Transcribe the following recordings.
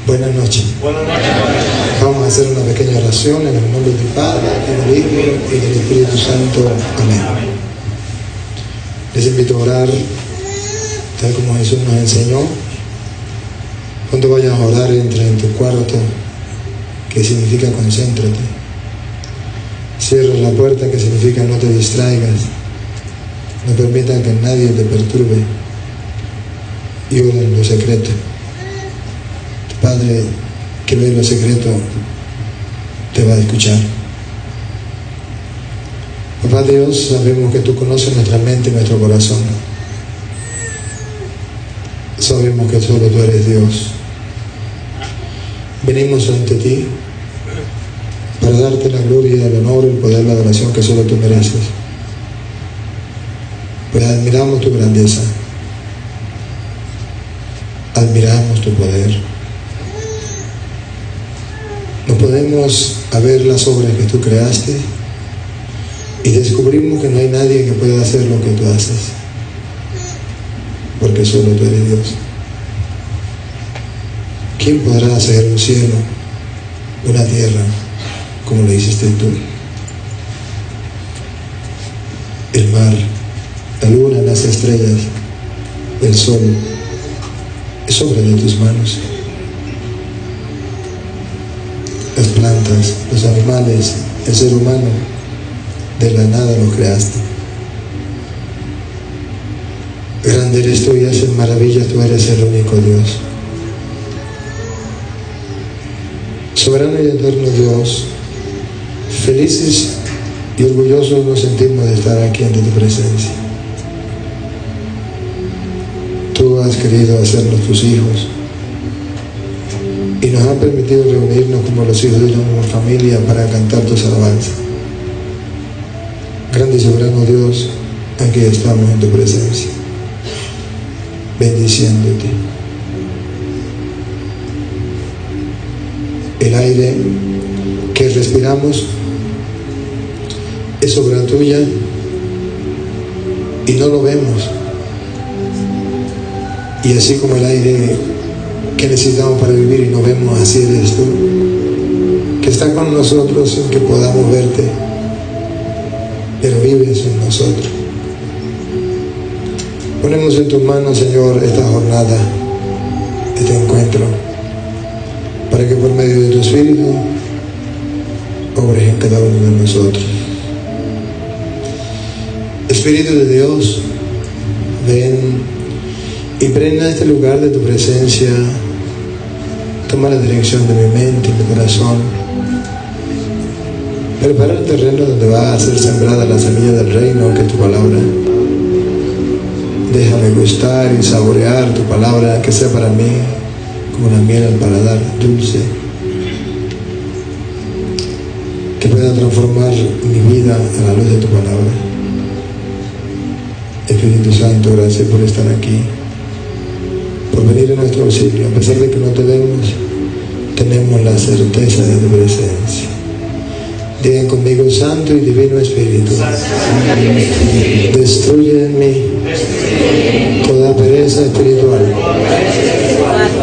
Buenas noches. Buenas noches. Vamos a hacer una pequeña oración en el nombre del Padre, y del Hijo y del Espíritu Santo. Amén. Les invito a orar tal como Jesús nos enseñó. Cuando vayas a orar, entra en tu cuarto, que significa concéntrate. Cierra la puerta, que significa no te distraigas. No permitan que nadie te perturbe. Y ora en lo secreto. Tu Padre, que ve lo secreto, te va a escuchar. Papá Dios, sabemos que tú conoces nuestra mente y nuestro corazón. Sabemos que solo tú eres Dios. Venimos ante ti para darte la gloria, el honor, el poder, la adoración que solo tú mereces. Pues admiramos tu grandeza, admiramos tu poder. No podemos ver las obras que tú creaste y descubrimos que no hay nadie que pueda hacer lo que tú haces, porque solo tú eres Dios. ¿Quién podrá hacer un cielo, una tierra, como lo hiciste tú? El mar, la luna, las estrellas, el sol, es obra de tus manos. Las plantas, los animales, el ser humano, de la nada lo creaste. Grande eres tú y haces maravillas, tú eres el único Dios. Soberano y eterno Dios, felices y orgullosos nos sentimos de estar aquí ante tu presencia. Tú has querido hacernos tus hijos y nos has permitido reunirnos como los hijos de una familia para cantar tus alabanzas. Grande y soberano Dios, aquí estamos en tu presencia, bendiciéndote. El aire que respiramos es obra tuya y no lo vemos. Y así como el aire que necesitamos para vivir y no vemos, así eres tú, que está con nosotros sin que podamos verte, pero vives en nosotros. Ponemos en tus manos, Señor, esta jornada, este encuentro, para que por medio de tu Espíritu obres en cada uno de nosotros. Espíritu de Dios, ven y prenda este lugar de tu presencia. Toma la dirección de mi mente y mi corazón. Prepara el terreno donde va a ser sembrada la semilla del reino, que es tu palabra. Déjame gustar y saborear tu palabra, que sea para mí como la miel al paladar, dulce, que pueda transformar mi vida a la luz de tu palabra. Espíritu Santo, gracias por estar aquí, por venir a nuestro auxilio. A pesar de que no te vemos, tenemos la certeza de tu presencia. Digan conmigo: Santo y Divino Espíritu, destruye en mí toda pereza espiritual,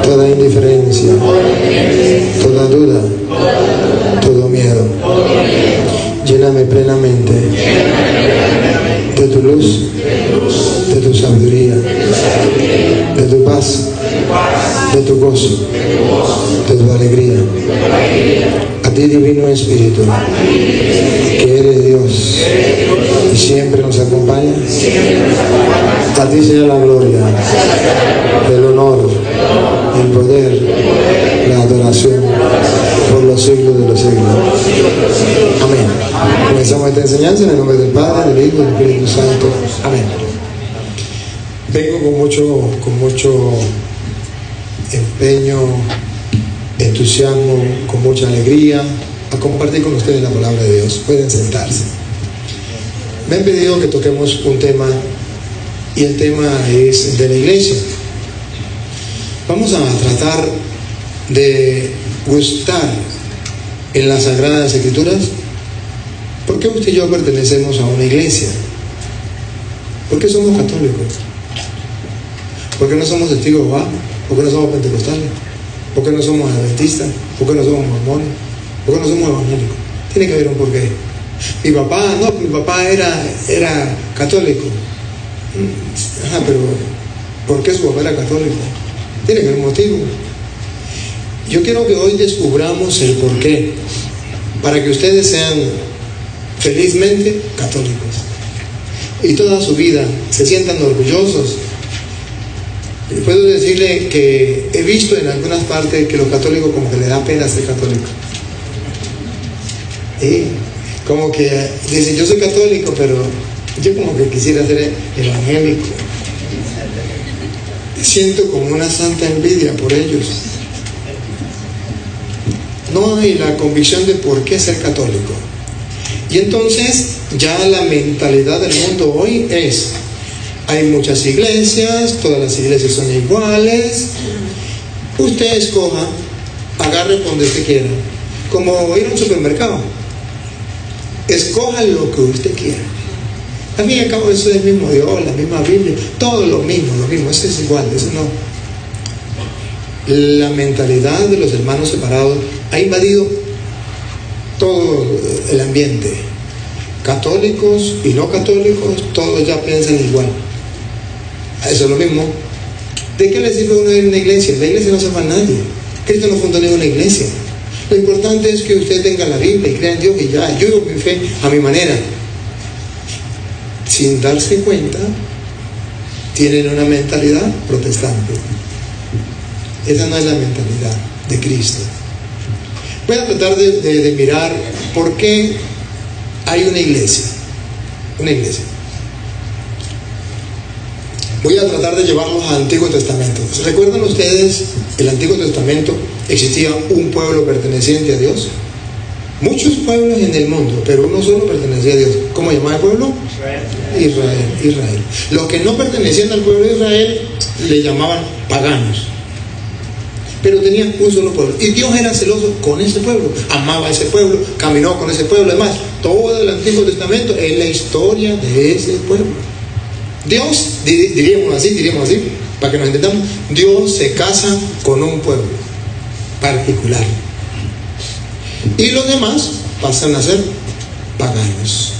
toda indiferencia, toda duda, todo miedo. Lléname plenamente de tu luz, de tu sabiduría, de tu paz, de tu gozo, de tu alegría. A ti, Divino Espíritu, que eres Dios y siempre nos acompaña, a ti sea la gloria, el honor, el poder, la adoración por los siglos de los siglos. Amén. Comenzamos esta enseñanza en el nombre del Padre, del Hijo y del Espíritu Santo. Amén. Vengo con mucho empeño, entusiasmo, con mucha alegría a compartir con ustedes la palabra de Dios. Pueden sentarse. Me han pedido que toquemos un tema y el tema es de la iglesia. Vamos a tratar de gustar en las Sagradas Escrituras. ¿Por qué usted y yo pertenecemos a una iglesia? ¿Por qué somos católicos? ¿Por qué no somos testigos de Jehová? ¿Por qué no somos pentecostales? ¿Por qué no somos adventistas? ¿Por qué no somos mormones? ¿Por qué no somos evangélicos? Tiene que haber un porqué. Mi papá era católico. Ajá, pero ¿por qué su papá era católico? Tiene que haber un motivo. Yo quiero que hoy descubramos el porqué, para que ustedes sean felizmente católicos y toda su vida se sientan orgullosos. Puedo decirle que he visto en algunas partes que los católicos como que les da pena ser católicos. Como que dicen, yo soy católico, pero yo como que quisiera ser evangélico. Siento como una santa envidia por ellos. No hay la convicción de por qué ser católico. Y entonces ya la mentalidad del mundo hoy es: hay muchas iglesias, todas las iglesias son iguales, usted escoja, agarre donde usted quiera, como ir a un supermercado, escoja lo que usted quiera. Al fin y al cabo eso es el mismo Dios, la misma Biblia, todo lo mismo, eso es igual, eso no. La mentalidad de los hermanos separados ha invadido todo el ambiente. Católicos y no católicos, todos ya piensan igual. Eso es lo mismo. ¿De qué le sirve uno ir a una iglesia? La iglesia no se va a nadie. Cristo no fundó ninguna iglesia. Lo importante es que usted tenga la Biblia y crea en Dios y ya. Yo vivo mi fe a mi manera. Sin darse cuenta, tienen una mentalidad protestante. Esa no es la mentalidad de Cristo. Voy a tratar de mirar por qué hay una iglesia. Voy a tratar de llevarlos al Antiguo Testamento. ¿Recuerdan ustedes el Antiguo Testamento? Existía un pueblo perteneciente a Dios. Muchos pueblos en el mundo, pero uno solo pertenecía a Dios. ¿Cómo llamaba el pueblo? Israel. Los que no pertenecían al pueblo de Israel le llamaban paganos. Pero tenían un solo pueblo. Y Dios era celoso con ese pueblo. Amaba a ese pueblo, caminó con ese pueblo. Además, todo el Antiguo Testamento es la historia de ese pueblo. Dios, diríamos así, para que nos entendamos, Dios se casa con un pueblo particular. Y los demás pasan a ser paganos.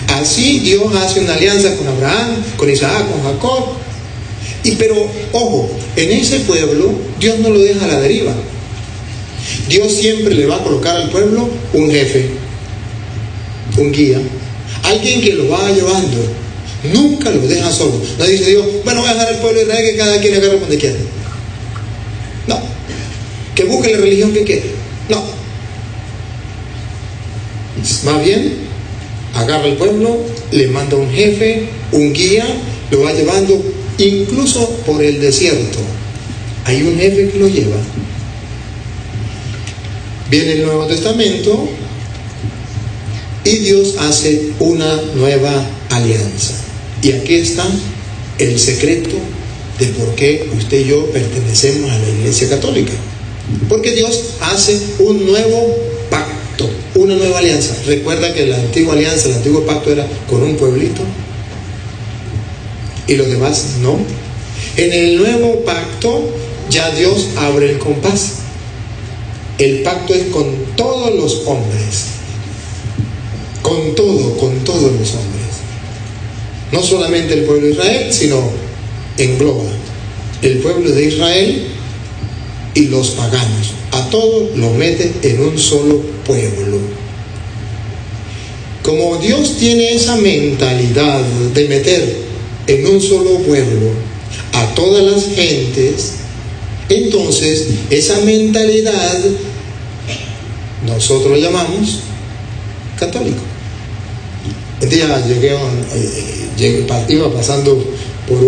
Así Dios hace una alianza con Abraham, con Isaac, con Jacob. Pero, ojo, en ese pueblo Dios no lo deja a la deriva. Dios siempre le va a colocar al pueblo un jefe, un guía, alguien que lo va llevando. Nunca lo deja solo. No dice Dios, bueno, voy a dejar al pueblo de Israel que cada quien agarre donde quiera. No. Que busque la religión que quiera. No. Más bien, agarra al pueblo, le manda un jefe, un guía, lo va llevando incluso por el desierto. Hay un jefe que lo lleva. Viene el Nuevo Testamento y Dios hace una nueva alianza. Y aquí está el secreto de por qué usted y yo pertenecemos a la Iglesia Católica. Porque Dios hace un nuevo pacto, una nueva alianza. Recuerda que la antigua alianza, el antiguo pacto era con un pueblito y los demás no. En el nuevo pacto ya Dios abre el compás. El pacto es con todos los hombres. Con todos los hombres. No solamente el pueblo de Israel, sino engloba el pueblo de Israel y los paganos. A todos los mete en un solo pueblo. Como Dios tiene esa mentalidad de meter en un solo pueblo a todas las gentes, entonces esa mentalidad nosotros la llamamos católico. Un día iba pasando por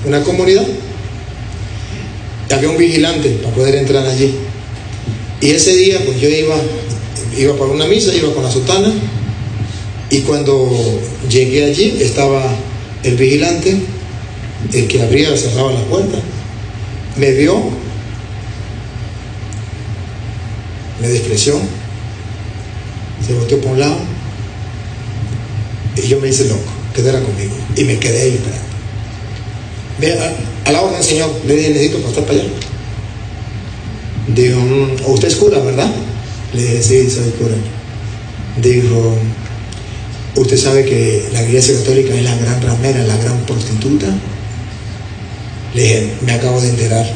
una comunidad y había un vigilante para poder entrar allí. Y ese día pues yo iba para una misa, iba con la sotana, y cuando llegué allí estaba el vigilante, el que abría y cerraba la puerta. Me vio, me despreció, se volteó por un lado y yo me hice loco, quedara conmigo y me quedé ahí esperando. A la orden, señor, le dije, necesito pasar para allá. Dijo, usted es cura, ¿verdad? Le dije, sí, soy cura. Dijo, ¿usted sabe que la Iglesia Católica es la gran ramera, la gran prostituta? Le dije, me acabo de enterar.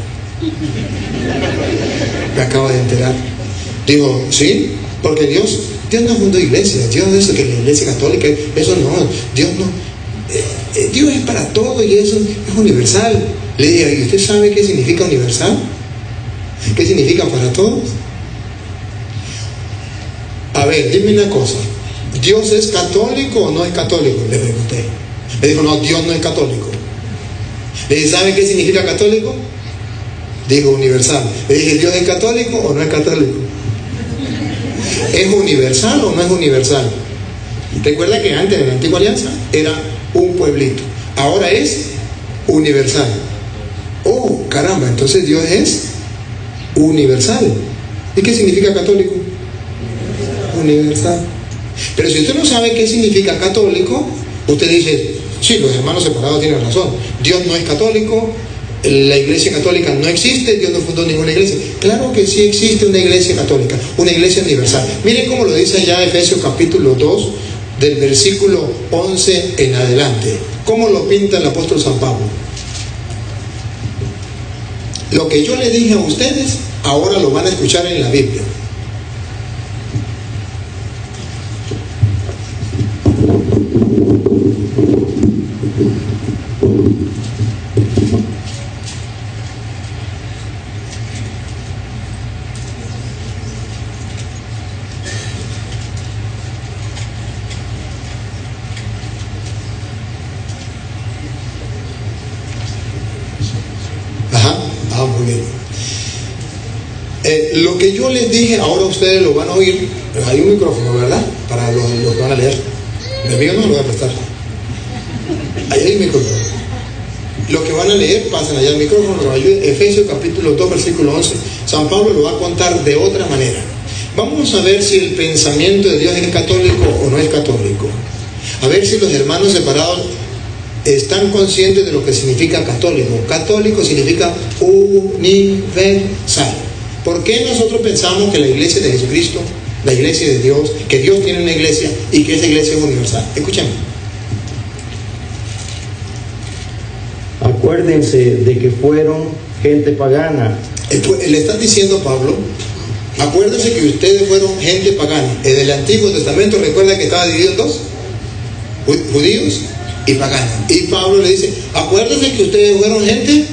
Me acabo de enterar. Dijo, sí, porque Dios no fundó iglesia. Dios no es que la Iglesia Católica, eso no, Dios no. Dios es para todo y eso es universal. Le dije, ¿y usted sabe qué significa universal? ¿Qué significa para todos? A ver, dime una cosa. ¿Dios es católico o no es católico? Le pregunté. Me dijo, no, Dios no es católico. Le dije, ¿sabe qué significa católico? Dijo, universal. Le dije, ¿Dios es católico o no es católico? ¿Es universal o no es universal? Recuerda que antes de la Antigua Alianza era un pueblito. Ahora es universal. Oh, caramba, entonces Dios es universal. ¿Y qué significa católico? Universal. Pero si usted no sabe qué significa católico, usted dice, sí, los hermanos separados tienen razón. Dios no es católico, la Iglesia Católica no existe, Dios no fundó ninguna iglesia. Claro que sí existe una Iglesia Católica, una Iglesia universal. Miren cómo lo dice ya Efesios capítulo 2, del versículo 11 en adelante. ¿Cómo lo pinta el apóstol San Pablo? Lo que yo le dije a ustedes, ahora lo van a escuchar en la Biblia. Muy bien. Lo que yo les dije, ahora ustedes lo van a oír. Hay un micrófono, ¿verdad? Para los que van a leer. El mío no lo voy a prestar. Ahí hay un micrófono. Los que van a leer, pasen allá el micrófono. Efesios capítulo 2, versículo 11. San Pablo lo va a contar de otra manera. Vamos a ver si el pensamiento de Dios es católico o no es católico. A ver si los hermanos separados están conscientes de lo que significa católico. Católico significa universal. ¿Por qué nosotros pensamos que la iglesia de Jesucristo, la iglesia de Dios, que Dios tiene una iglesia y que esa iglesia es universal? Escuchen. Acuérdense de que fueron gente pagana. Le está diciendo Pablo, acuérdense que ustedes fueron gente pagana. En el Antiguo Testamento recuerda que estaba dividido en dos, judíos y paganos. Y Pablo le dice, acuérdense que ustedes fueron gente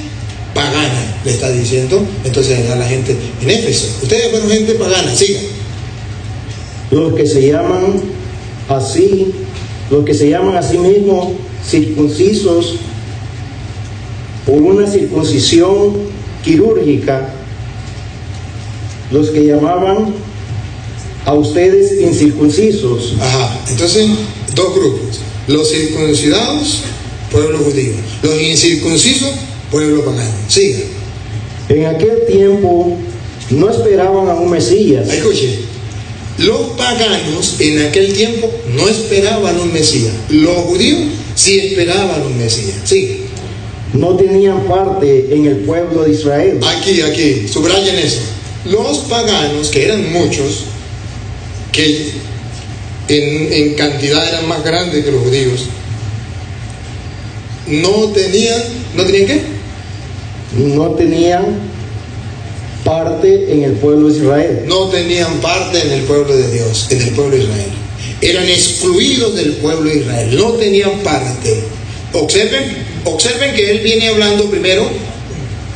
pagana, le está diciendo entonces a la gente en Éfeso, ustedes fueron gente pagana. Sigan. Los que se llaman a sí mismos circuncisos por una circuncisión quirúrgica, los que llamaban a ustedes incircuncisos. Entonces, dos grupos: los circuncidados, pueblo judío; los incircuncisos, pueblo pagano. Siga. En aquel tiempo no esperaban a un Mesías. Escuche, los paganos en aquel tiempo no esperaban un Mesías. Los judíos sí esperaban un Mesías. Siga. No tenían parte en el pueblo de Israel. Aquí, subrayen eso. Los paganos, que eran muchos, que en cantidad eran más grandes que los judíos, ¿no tenían qué? No tenían parte en el pueblo de Israel. No tenían parte en el pueblo de Dios, en el pueblo de Israel. Eran excluidos del pueblo de Israel, no tenían parte. Observen que él viene hablando primero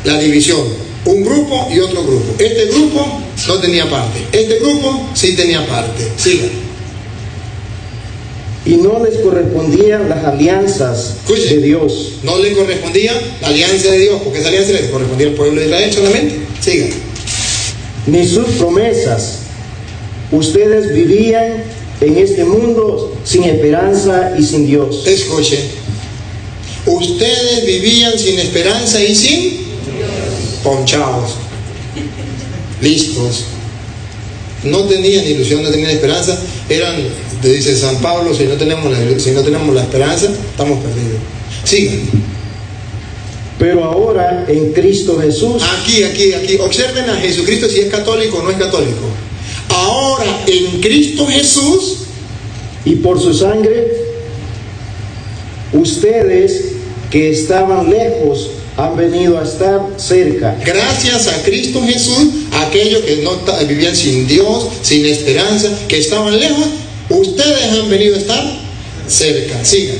la división, un grupo y otro grupo. Este grupo no tenía parte, este grupo sí tenía parte. Siga. Y no les correspondían las alianzas de Dios. No les correspondía la alianza de Dios, porque esa alianza les correspondía al pueblo de Israel solamente. Siga. Ni sus promesas. Ustedes vivían en este mundo sin esperanza y sin Dios. Escuchen. Ustedes vivían sin esperanza y sin ponchados, listos. No tenían ilusión, no tenían esperanza. Dice San Pablo, si no tenemos la esperanza, estamos perdidos. Sigan. Pero ahora en Cristo Jesús. Aquí. Observen a Jesucristo si es católico o no es católico. Ahora en Cristo Jesús. Y por su sangre, ustedes que estaban lejos han venido a estar cerca. Gracias a Cristo Jesús, aquellos que no vivían sin Dios, sin esperanza, que estaban lejos, ustedes han venido a estar cerca. Sigan.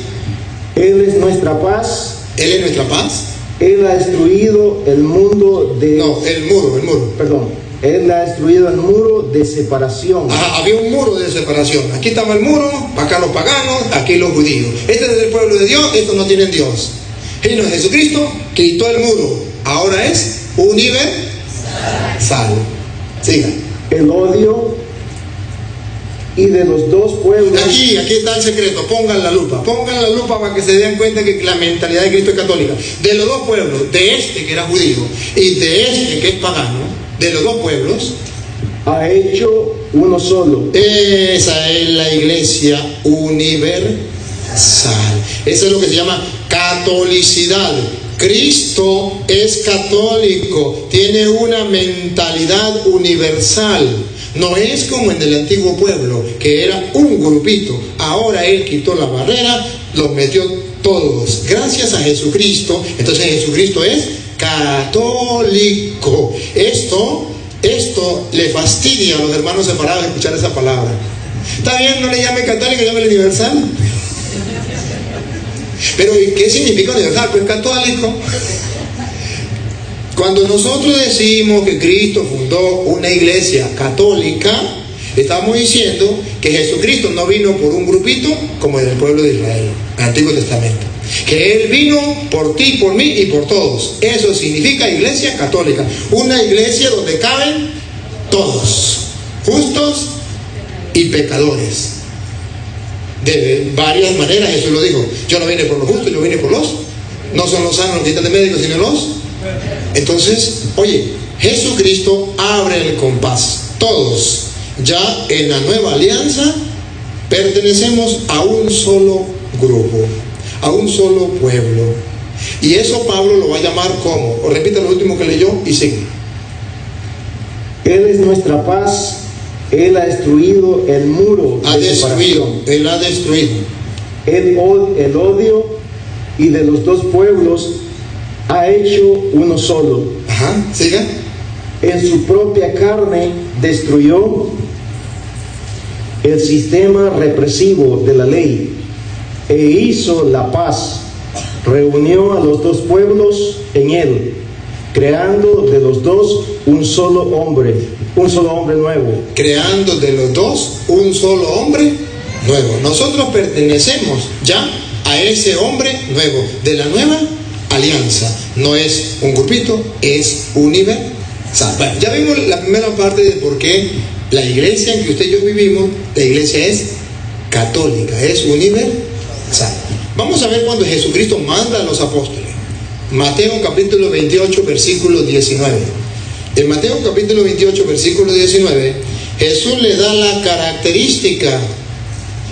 Él es nuestra paz. Él es nuestra paz. Él ha destruido el mundo de... No, el muro. Perdón. Él ha destruido el muro de separación. Ajá, había un muro de separación. Aquí estaba el muro, acá los paganos, aquí los judíos. Este es el pueblo de Dios, estos no tienen Dios. Vino Jesucristo, quitó el muro. Ahora es universal. Sigan. El odio y de los dos pueblos. Aquí está el secreto. Pongan la lupa para que se den cuenta que la mentalidad de Cristo es católica. De los dos pueblos, de este que era judío y de este que es pagano, de los dos pueblos, ha hecho uno solo. Esa es la iglesia universal. Eso es lo que se llama catolicidad. Cristo es católico, tiene una mentalidad universal. No es como en el antiguo pueblo, que era un grupito. Ahora Él quitó la barrera, los metió todos. Gracias a Jesucristo. Entonces Jesucristo es católico. Esto le fastidia a los hermanos separados escuchar esa palabra. Está bien, no le llame católico, llámele universal. Pero ¿qué significa universal? Pues católico. Cuando nosotros decimos que Cristo fundó una iglesia católica, estamos diciendo que Jesucristo no vino por un grupito como en el pueblo de Israel, en el Antiguo Testamento. Que Él vino por ti, por mí y por todos. Eso significa iglesia católica. Una iglesia donde caben todos, justos y pecadores. De varias maneras Jesús lo dijo. Yo no vine por los justos, yo vine por los. No son los sanos los que están de médicos, sino los. Entonces, oye, Jesucristo abre el compás. Todos, ya en la nueva alianza, pertenecemos a un solo grupo, a un solo pueblo. Y eso Pablo lo va a llamar como, o repita lo último que leyó y sigue. Él es nuestra paz. Él ha destruido el muro de separación. Él ha destruido. El odio y de los dos pueblos ha hecho uno solo. Ajá, siga. En su propia carne destruyó el sistema represivo de la ley e hizo la paz. Reunió a los dos pueblos en él, creando de los dos un solo hombre nuevo. Creando de los dos un solo hombre nuevo. Nosotros pertenecemos ya a ese hombre nuevo, de la nueva alianza. No es un grupito, es universal. Bueno, ya vimos la primera parte de por qué la iglesia en que usted y yo vivimos, la iglesia es católica, es universal. Vamos a ver cuando Jesucristo manda a los apóstoles. Mateo capítulo 28, versículo 19. En Mateo capítulo 28, versículo 19, Jesús le da la característica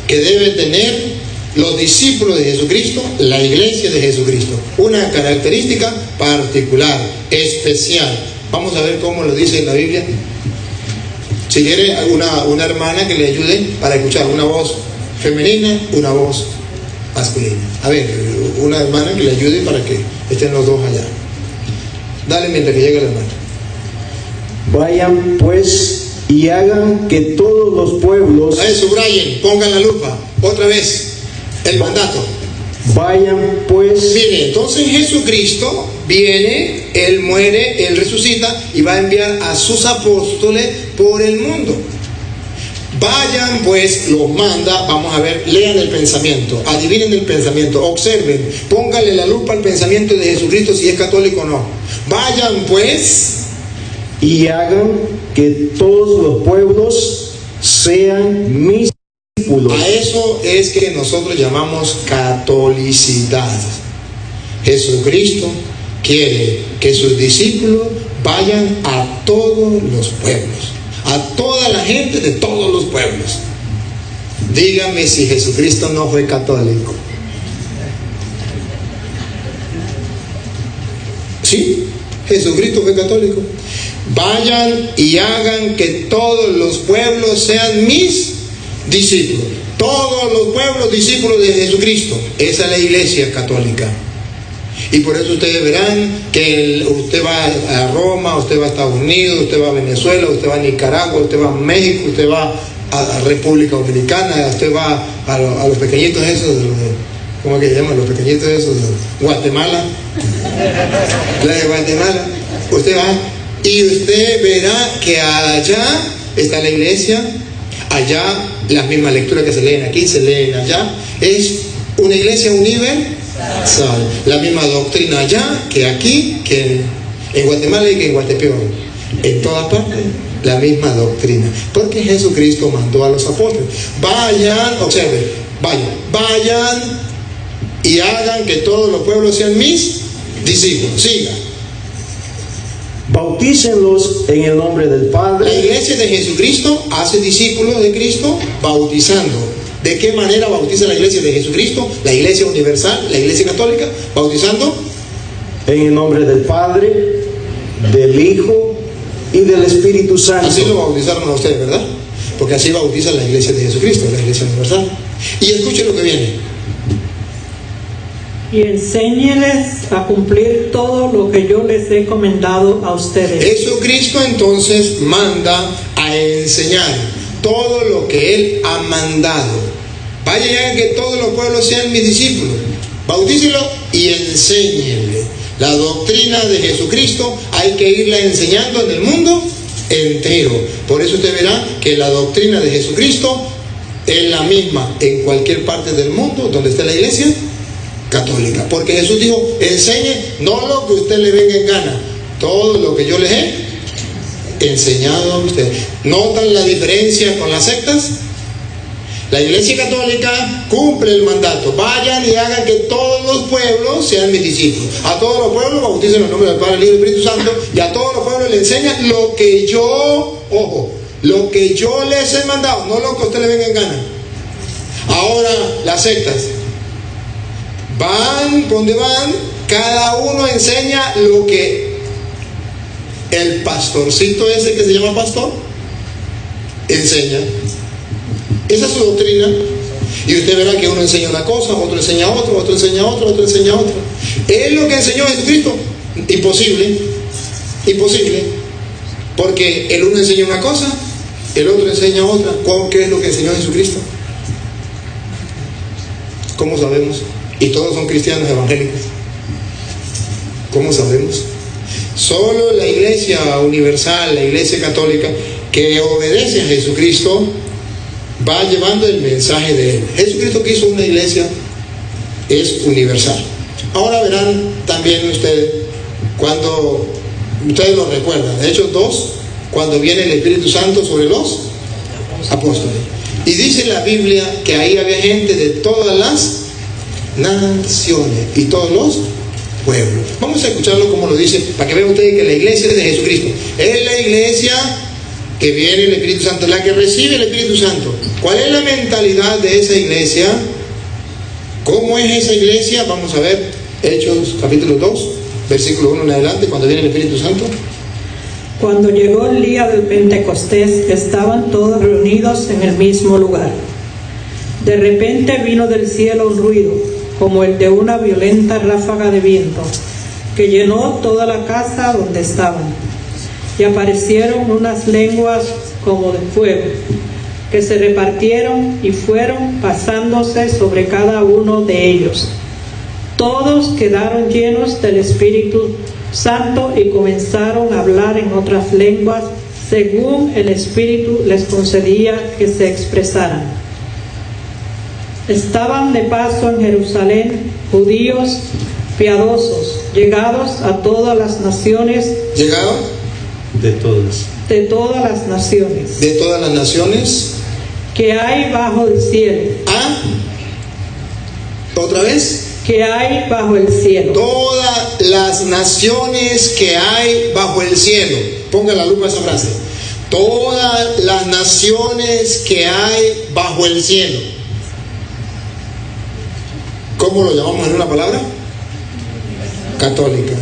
que debe tener los discípulos de Jesucristo, la iglesia de Jesucristo. Una característica particular, especial. Vamos a ver cómo lo dice en la Biblia. Si quiere una hermana que le ayude para escuchar una voz femenina, una voz masculina. A ver, una hermana que le ayude para que estén los dos allá. Dale mientras que llegue la hermana. Vayan pues y hagan que todos los pueblos. Subrayen, pongan la lupa. Otra vez, el mandato. Vayan pues. Mire, entonces Jesucristo viene, Él muere, Él resucita y va a enviar a sus apóstoles por el mundo. Vayan pues, los manda, vamos a ver, lean el pensamiento, adivinen el pensamiento, observen, pónganle la lupa al pensamiento de Jesucristo si es católico o no. Vayan pues y hagan que todos los pueblos sean mis discípulos. A eso es que nosotros llamamos catolicidad. Jesucristo quiere que sus discípulos vayan a todos los pueblos, a toda la gente de todos los pueblos. Dígame si Jesucristo no fue católico. Sí, Jesucristo fue católico. Vayan y hagan que todos los pueblos sean mis discípulos. Todos los pueblos discípulos de Jesucristo. Esa es la iglesia católica. Y por eso ustedes verán que usted va a Roma, usted va a Estados Unidos, usted va a Venezuela, usted va a Nicaragua, usted va a México, usted va a República Dominicana, usted va a los pequeñitos esos, ¿cómo que se llaman? Los pequeñitos esos de Guatemala. La de Guatemala. Usted va y usted verá que allá está la iglesia, allá las mismas lecturas que se leen aquí, se leen allá. Es una iglesia universal. La misma doctrina allá que aquí, que en Guatemala y que en Guatepeor. En todas partes, la misma doctrina. Porque Jesucristo mandó a los apóstoles: vayan, observen, vayan y hagan que todos los pueblos sean mis discípulos. Sigan. Bautícenlos en el nombre del Padre. La iglesia de Jesucristo hace discípulos de Cristo bautizando. ¿De qué manera bautiza la iglesia de Jesucristo? La iglesia universal, la iglesia católica, bautizando en el nombre del Padre, del Hijo y del Espíritu Santo. Así lo bautizaron a ustedes, ¿verdad? Porque así bautiza la iglesia de Jesucristo, la iglesia universal. Y escuchen lo que viene. Y enséñeles a cumplir todo lo que yo les he encomendado a ustedes. Jesucristo entonces manda a enseñar todo lo que Él ha mandado. Vayan y hagan que todos los pueblos sean mis discípulos. Bautícenlo y enséñenle. La doctrina de Jesucristo hay que irla enseñando en el mundo entero. Por eso usted verá que la doctrina de Jesucristo es la misma en cualquier parte del mundo donde esté la iglesia católica. Porque Jesús dijo: enseñe no lo que usted le venga en gana, todo lo que yo les he enseñado a ustedes. ¿Notan la diferencia con las sectas? La iglesia católica cumple el mandato: vayan y hagan que todos los pueblos sean mis discípulos. A todos los pueblos bauticen en el nombre del Padre, del Hijo y del Espíritu Santo, y a todos los pueblos les enseñan lo que yo, lo que yo les he mandado, no lo que a usted le venga en gana. Ahora, las sectas van donde van, cada uno enseña lo que el pastorcito ese que se llama pastor enseña. Esa es su doctrina. Y usted verá que uno enseña una cosa, otro enseña otra, otro enseña otra, otro enseña otra. ¿Es lo que enseñó Jesucristo? Imposible. Imposible. Porque el uno enseña una cosa, el otro enseña otra. ¿Qué es lo que enseñó Jesucristo? ¿Cómo sabemos? Y todos son cristianos evangélicos. ¿Cómo sabemos? Solo la iglesia universal, la iglesia católica, que obedece a Jesucristo, va llevando el mensaje de Él. Jesucristo que hizo una iglesia es universal. Ahora verán también ustedes, cuando ustedes lo recuerdan, de Hechos 2, cuando viene el Espíritu Santo sobre los apóstoles. Y dice la Biblia que ahí había gente de todas las naciones y todos los pueblos. Vamos a escucharlo como lo dice, para que vean ustedes que la iglesia es de Jesucristo. Es la iglesia que viene el Espíritu Santo, la que recibe el Espíritu Santo. ¿Cuál es la mentalidad de esa iglesia? ¿Cómo es esa iglesia? Vamos a ver Hechos capítulo 2, versículo 1 en adelante, cuando viene el Espíritu Santo. Cuando llegó el día del Pentecostés, estaban todos reunidos en el mismo lugar. De repente vino del cielo un ruido, como el de una violenta ráfaga de viento, que llenó toda la casa donde estaban. Y aparecieron unas lenguas como de fuego, que se repartieron y fueron pasándose sobre cada uno de ellos. Todos quedaron llenos del Espíritu Santo y comenzaron a hablar en otras lenguas, según el Espíritu les concedía que se expresaran. Estaban de paso en Jerusalén judíos piadosos, llegados a todas las naciones. ¿Llegados? De todas. De todas las naciones. De todas las naciones. Que hay bajo el cielo. ¿Ah? ¿Otra vez? Que hay bajo el cielo. Todas las naciones que hay bajo el cielo. Ponga la lupa a esa frase. Todas las naciones que hay bajo el cielo. ¿Cómo lo llamamos en una palabra? Católica.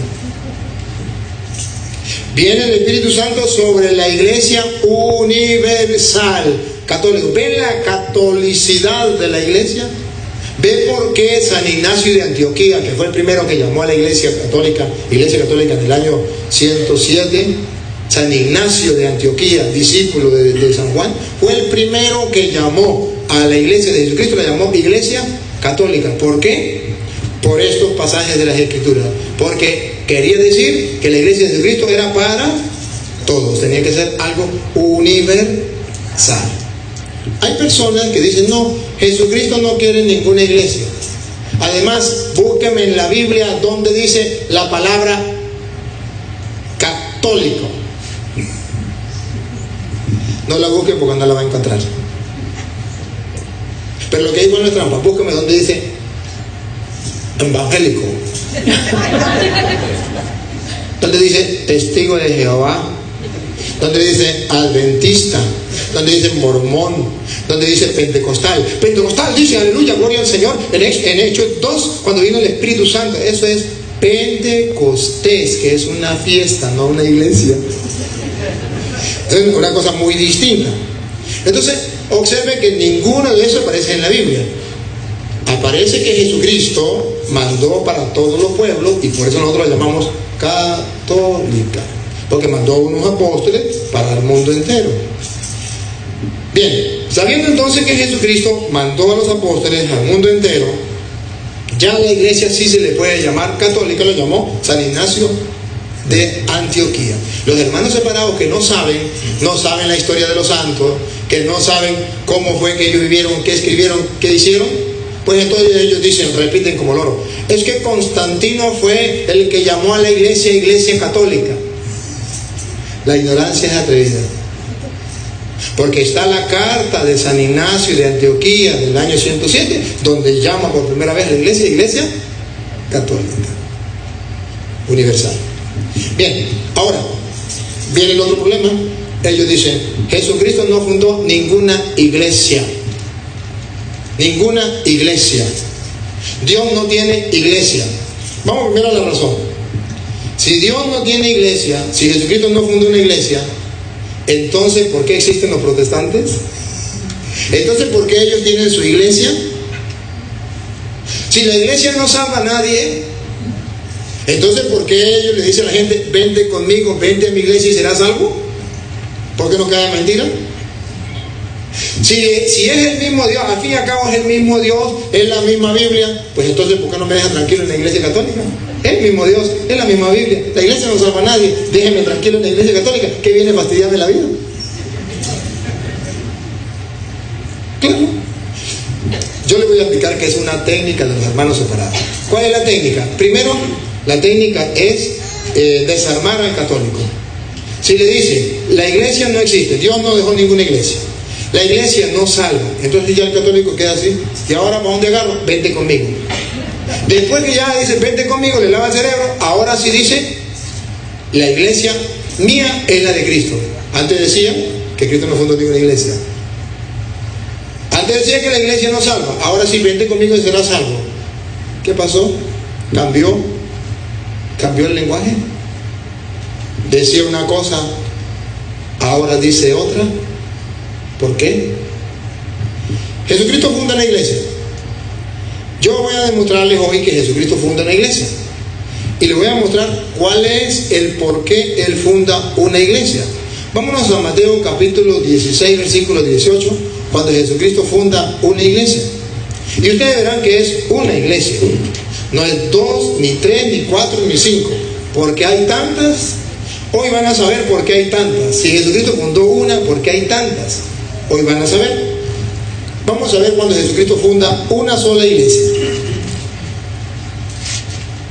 Viene el Espíritu Santo sobre la iglesia universal, católica. ¿Ven la catolicidad de la iglesia? ¿Ven por qué San Ignacio de Antioquía, que fue el primero que llamó a la iglesia católica en el año 107, San Ignacio de Antioquía, discípulo de San Juan, fue el primero que llamó a la iglesia de Jesucristo, la llamó iglesia católica? ¿Por qué? Por estos pasajes de las Escrituras. Porque quería decir que la iglesia de Jesucristo era para todos, tenía que ser algo universal. Hay personas que dicen, no, Jesucristo no quiere ninguna iglesia. Además, búsqueme en la Biblia donde dice la palabra católico. No la busque porque no la va a encontrar. Pero lo que digo no es trampa, búsqueme donde dice evangélico, donde dice testigo de Jehová, donde dice adventista, donde dice mormón, donde dice pentecostal. Pentecostal dice aleluya, gloria al Señor. En Hechos 2, cuando vino el Espíritu Santo, eso es Pentecostés, que es una fiesta, no una iglesia. Es una cosa muy distinta. Entonces, observe que ninguno de esos aparece en la Biblia. Aparece que Jesucristo mandó para todos los pueblos, y por eso nosotros la llamamos católica, porque mandó unos apóstoles para el mundo entero. Bien, sabiendo entonces que Jesucristo mandó a los apóstoles al mundo entero, ya la iglesia sí se le puede llamar católica, lo llamó San Ignacio de Antioquía. Los hermanos separados que no saben la historia de los santos, que no saben cómo fue que ellos vivieron, qué escribieron, qué hicieron, pues entonces ellos dicen, repiten como loro, es que Constantino fue el que llamó a la iglesia católica. La ignorancia es atrevida, porque está la carta de San Ignacio de Antioquía del año 107, donde llama por primera vez a la iglesia católica, universal. Bien, ahora viene el otro problema. Ellos dicen, Jesucristo no fundó ninguna iglesia. Ninguna iglesia. Dios no tiene iglesia. Vamos primero a la razón. Si Dios no tiene iglesia, si Jesucristo no fundó una iglesia, entonces ¿por qué existen los protestantes? Entonces ¿por qué ellos tienen su iglesia? Si la iglesia no salva a nadie, entonces ¿por qué ellos le dicen a la gente, vente conmigo, vente a mi iglesia y serás salvo? ¿Por qué no cae mentira? Si es el mismo Dios, al fin y al cabo es el mismo Dios, es la misma Biblia, pues entonces ¿por qué no me dejan tranquilo en la iglesia católica? Es el mismo Dios, es la misma Biblia, la iglesia no salva a nadie, déjenme tranquilo en la iglesia católica, que viene a fastidiarme la vida. Claro. Yo le voy a explicar que es una técnica de los hermanos separados. ¿Cuál es la técnica? Primero, la técnica es desarmar al católico. Si le dice, la iglesia no existe, Dios no dejó ninguna iglesia, la iglesia no salva, entonces ya el católico queda así, y ahora ¿para dónde agarro? Vente conmigo. Después que ya dice, vente conmigo, le lava el cerebro, ahora sí dice, la iglesia mía es la de Cristo. Antes decía que Cristo no fundó ninguna iglesia. Antes decía que la iglesia no salva, ahora sí, vente conmigo y serás salvo. ¿Qué pasó? Cambió el lenguaje. Decía una cosa, ahora dice otra. ¿Por qué? Jesucristo funda la iglesia. Yo voy a demostrarles hoy que Jesucristo funda una iglesia. Y le voy a mostrar cuál es el por qué Él funda una iglesia. Vámonos a Mateo capítulo 16, versículo 18, cuando Jesucristo funda una iglesia. Y ustedes verán que es una iglesia. No es 2, ni 3, ni 4, ni 5. Porque hay tantas. Hoy van a saber por qué hay tantas. Si Jesucristo fundó una, ¿por qué hay tantas? Hoy van a saber. Vamos a ver cuando Jesucristo funda una sola iglesia.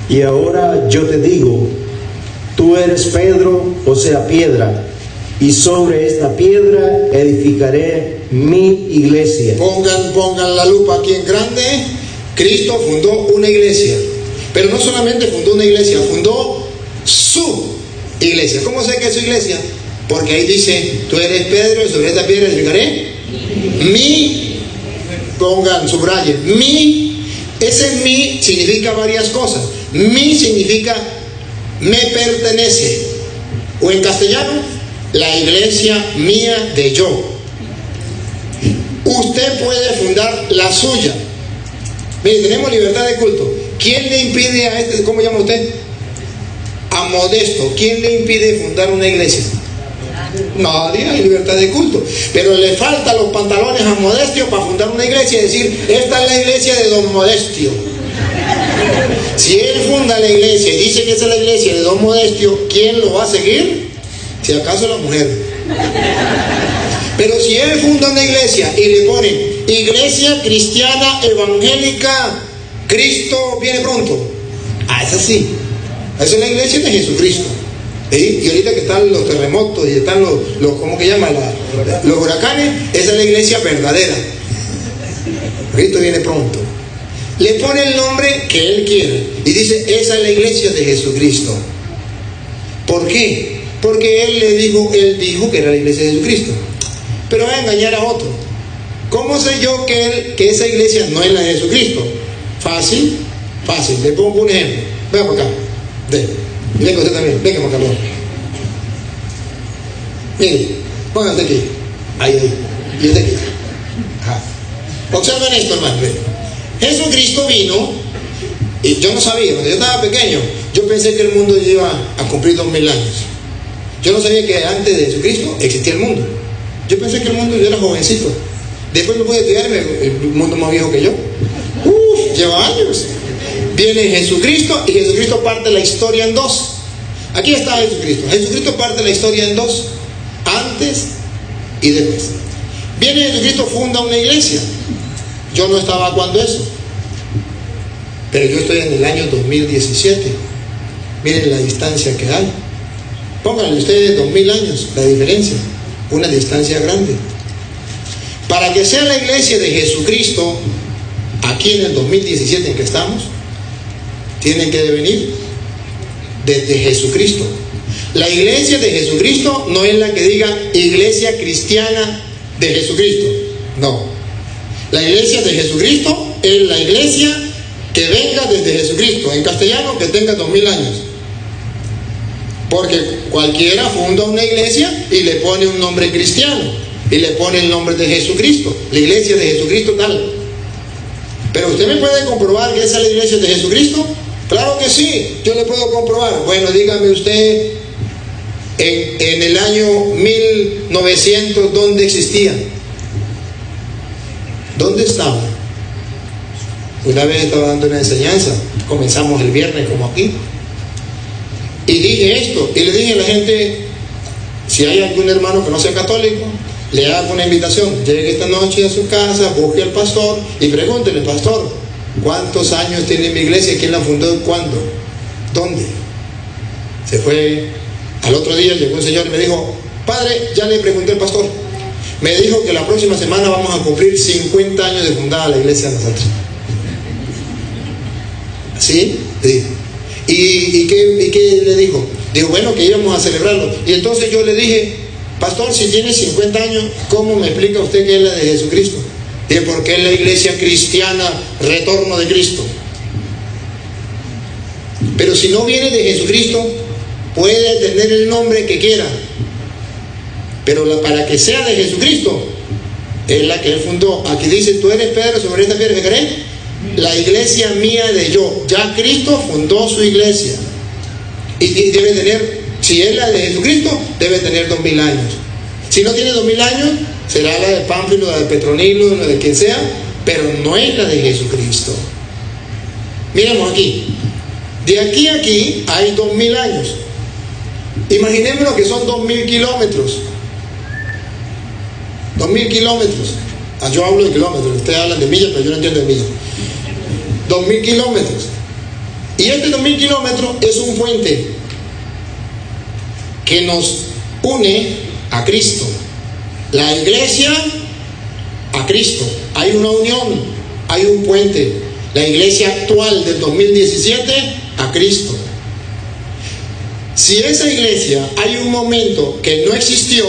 Y ahora yo te digo, tú eres Pedro, o sea, piedra, y sobre esta piedra edificaré mi iglesia. Pongan la lupa aquí en grande. Cristo fundó una iglesia. Pero no solamente fundó una iglesia, fundó su iglesia. ¿Cómo sé que es su iglesia? Porque ahí dice, tú eres Pedro, y sobre esta piedra edificaré mi. Pongan, subrayen, mi. Ese mi significa varias cosas. Mi significa me pertenece. O en castellano, la iglesia mía de yo. Usted puede fundar la suya. Mire, tenemos libertad de culto. ¿Quién le impide a este, cómo llama usted? A Modesto. ¿Quién le impide fundar una iglesia? Nadie, hay libertad de culto. Pero le faltan los pantalones a Modestio para fundar una iglesia y decir, esta es la iglesia de don Modestio. Si él funda la iglesia y dice que esa es la iglesia de don Modestio, ¿quién lo va a seguir? Si acaso la mujer. Pero si él funda una iglesia y le pone Iglesia Cristiana Evangélica Cristo viene pronto, esa sí, esa es la iglesia de Jesucristo. ¿Sí? Y ahorita que están los terremotos y están los ¿cómo que llama? Los huracanes, esa es la iglesia verdadera. Cristo viene pronto. Le pone el nombre que él quiere y dice, esa es la iglesia de Jesucristo. ¿Por qué? Porque él dijo que era la iglesia de Jesucristo. Pero va a engañar a otro. ¿Cómo sé yo que esa iglesia no es la de Jesucristo? Fácil. Le pongo un ejemplo. Venga por acá. Venga usted también. Venga por acá. Mire, póngase aquí. Ahí. Y este aquí. Ajá. Observen esto, hermano. Jesucristo vino, y yo no sabía, cuando yo estaba pequeño, yo pensé que el mundo iba a cumplir 2000 años. Yo no sabía que antes de Jesucristo existía el mundo. Yo pensé que el mundo, yo era jovencito. Después me pude estudiar el mundo más viejo que yo. Lleva años. Viene Jesucristo y Jesucristo parte la historia en dos. Aquí está Jesucristo. Jesucristo parte la historia en dos. Antes y después. Viene Jesucristo, funda una iglesia. Yo no estaba cuando eso. Pero yo estoy en el año 2017. Miren la distancia que hay. Pónganle ustedes 2000 años, la diferencia. Una distancia grande. Para que sea la iglesia de Jesucristo, aquí en el 2017 en que estamos, tienen que devenir desde Jesucristo. La iglesia de Jesucristo no es la que diga iglesia cristiana de Jesucristo. No. La iglesia de Jesucristo es la iglesia que venga desde Jesucristo. En castellano, que tenga 2000 años. Porque cualquiera funda una iglesia y le pone un nombre cristiano y le pone el nombre de Jesucristo, la iglesia de Jesucristo tal. Pero usted me puede comprobar que esa es la iglesia de Jesucristo. Claro que sí, yo le puedo comprobar. Bueno, dígame usted, en el año 1900, ¿dónde existía? ¿Dónde estaba? Una vez estaba dando una enseñanza, comenzamos el viernes como aquí. Y dije esto, y le dije a la gente, si hay algún hermano que no sea católico, le hago una invitación, llegue esta noche a su casa, busque al pastor y pregúntele, pastor, ¿cuántos años tiene mi iglesia? ¿Quién la fundó? ¿Cuándo? ¿Dónde? Se fue, al otro día llegó un señor y me dijo, padre, ya le pregunté al pastor, me dijo que la próxima semana vamos a cumplir 50 años de fundada la iglesia de nosotros. ¿Sí? Sí. ¿Y qué le dijo? Dijo, bueno, que íbamos a celebrarlo. Y entonces yo le dije, pastor, si tiene 50 años, ¿cómo me explica usted que es la de Jesucristo? Dije, porque es la iglesia cristiana, retorno de Cristo. Pero si no viene de Jesucristo, puede tener el nombre que quiera. Pero para que sea de Jesucristo, es la que él fundó. Aquí dice, tú eres Pedro, sobre esta piedra edificaré la iglesia mía de yo. Ya Cristo fundó su iglesia. Y debe tener, si es la de Jesucristo, debe tener 2000 años. Si no tiene 2000 años, será la de Pánfilo, la de Petronilo, la de quien sea, pero no es la de Jesucristo. Miremos aquí. De aquí a aquí hay 2000 años. Imaginémonos que son 2000 kilómetros. 2000 kilómetros. Yo hablo de kilómetros, ustedes hablan de millas, pero yo no entiendo de millas. 2000 kilómetros. Y este 2000 kilómetros es un puente que nos une a Cristo. La iglesia a Cristo. Hay una unión, hay un puente. La iglesia actual del 2017 a Cristo. Si esa iglesia hay un momento que no existió,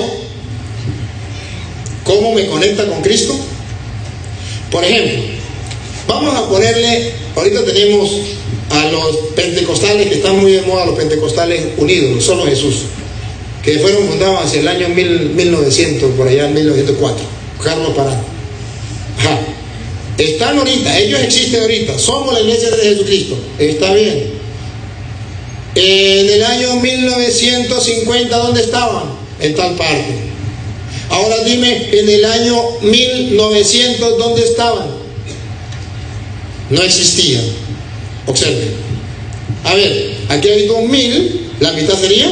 ¿cómo me conecta con Cristo? Por ejemplo, vamos a ponerle, ahorita tenemos a los pentecostales, que están muy de moda, los pentecostales unidos, solo Jesús. que fueron fundados hacia el año 1900, por allá en 1904, Carlos Parada. Ajá. Están ahorita, ellos existen ahorita, somos la iglesia de Jesucristo, está bien. En el año 1950, ¿dónde estaban? En tal parte. Ahora dime, en el año 1900, ¿dónde estaban? No existían. Observen. A ver, aquí hay 2000, la mitad sería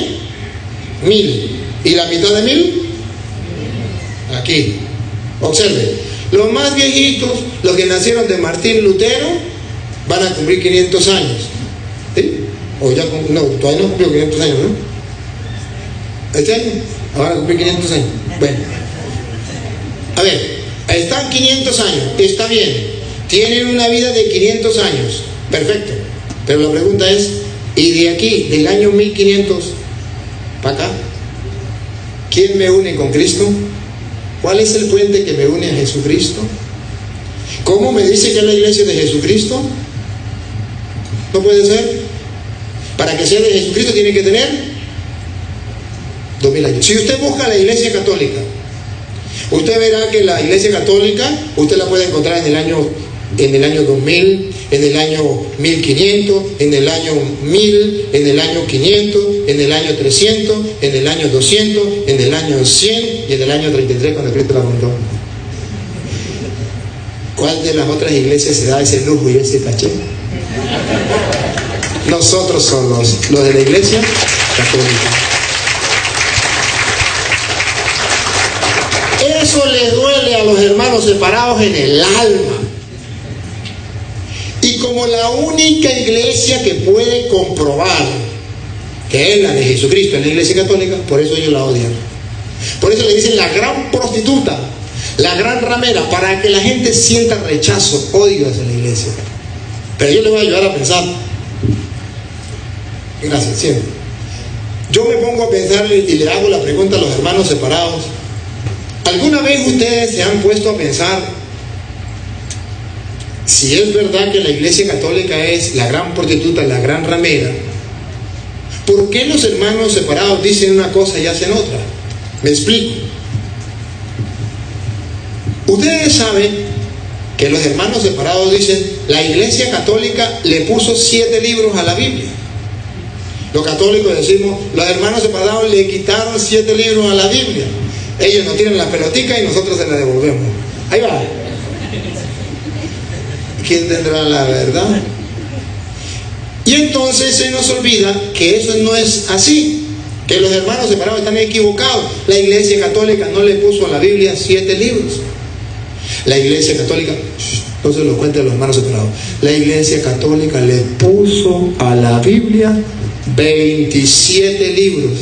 1000. ¿Y la mitad de 1000? Aquí. Observen. Los más viejitos, los que nacieron de Martín Lutero, van a cumplir 500 años. ¿Sí? O ya, no, todavía no cumplió 500 años, ¿no? Este año, ahora cumplir 500 años. Bueno. A ver, están 500 años, está bien. Tienen una vida de 500 años. Perfecto. Pero la pregunta es, ¿y de aquí, del año 1500 para acá, quién me une con Cristo? ¿Cuál es el puente que me une a Jesucristo? ¿Cómo me dice que es la iglesia de Jesucristo? No puede ser. Para que sea de Jesucristo tiene que tener 2000 años. Si usted busca la iglesia católica, usted verá que la iglesia católica usted la puede encontrar en el año 2000, en el año 1500, en el año 1000, en el año 500, en el año 300, en el año 200, en el año 100 y en el año 33 cuando Cristo la fundó. ¿Cuál de las otras iglesias se da ese lujo y ese caché? Nosotros somos los de la iglesia católica. Eso les duele a los hermanos separados en el alma. Y como la única iglesia que puede comprobar que es la de Jesucristo, es la iglesia católica, por eso ellos la odian. Por eso le dicen la gran prostituta, la gran ramera, para que la gente sienta rechazo, odio hacia la iglesia. Pero yo le voy a ayudar a pensar. Gracias, siempre. Yo me pongo a pensar y le hago la pregunta a los hermanos separados. ¿Alguna vez ustedes se han puesto a pensar si es verdad que la iglesia católica es la gran prostituta, la gran ramera? ¿Por qué los hermanos separados dicen una cosa y hacen otra? Me explico. Ustedes saben que los hermanos separados dicen la iglesia católica le puso 7 libros a la Biblia. Los católicos decimos los hermanos separados le quitaron 7 libros a la Biblia. Ellos nos tiran la pelotica y nosotros se la devolvemos. Ahí va. ¿Quién tendrá la verdad? Y entonces se nos olvida que eso no es así, que los hermanos separados están equivocados. La iglesia católica no le puso a la Biblia 7 libros. La iglesia católica, no se lo cuente a los hermanos separados, la iglesia católica le puso a la Biblia 27 libros.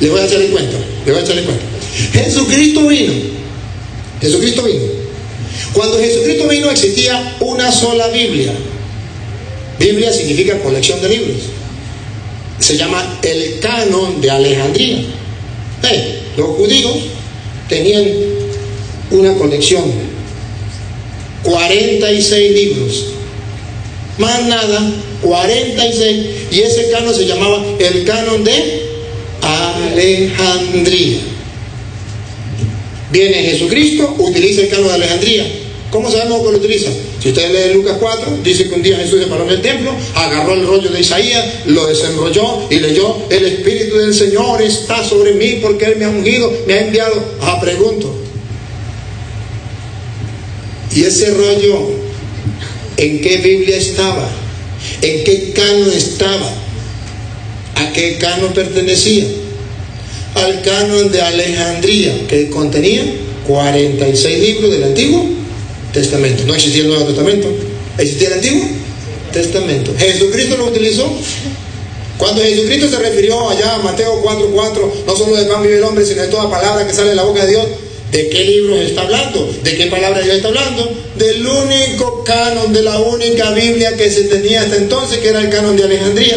Les voy a echar el cuento. Jesucristo vino. Cuando Jesucristo vino existía una sola Biblia. Biblia significa colección de libros. Se llama el canon de Alejandría. Los judíos tenían una colección, 46 libros. Más nada, 46. Y ese canon se llamaba el canon de Alejandría. Viene Jesucristo, utiliza el canon de Alejandría. ¿Cómo sabemos que lo utiliza? Si usted lee Lucas 4, dice que un día Jesús se paró en el templo, agarró el rollo de Isaías, lo desenrolló y leyó: el Espíritu del Señor está sobre mí porque Él me ha ungido, me ha enviado. Pregunto, ¿y ese rollo en qué Biblia estaba? ¿En qué canon estaba? ¿A qué canon pertenecía? Al canon de Alejandría, que contenía 46 libros del Antiguo Testamento. No existía el Nuevo Testamento, existía el Antiguo Testamento. Jesucristo lo utilizó. Cuando Jesucristo se refirió allá a Mateo 4:4, no solo de pan vive el hombre, sino de toda palabra que sale de la boca de Dios, ¿de qué libros está hablando? ¿De qué palabra de Dios está hablando? Del único canon, de la única Biblia que se tenía hasta entonces, que era el canon de Alejandría.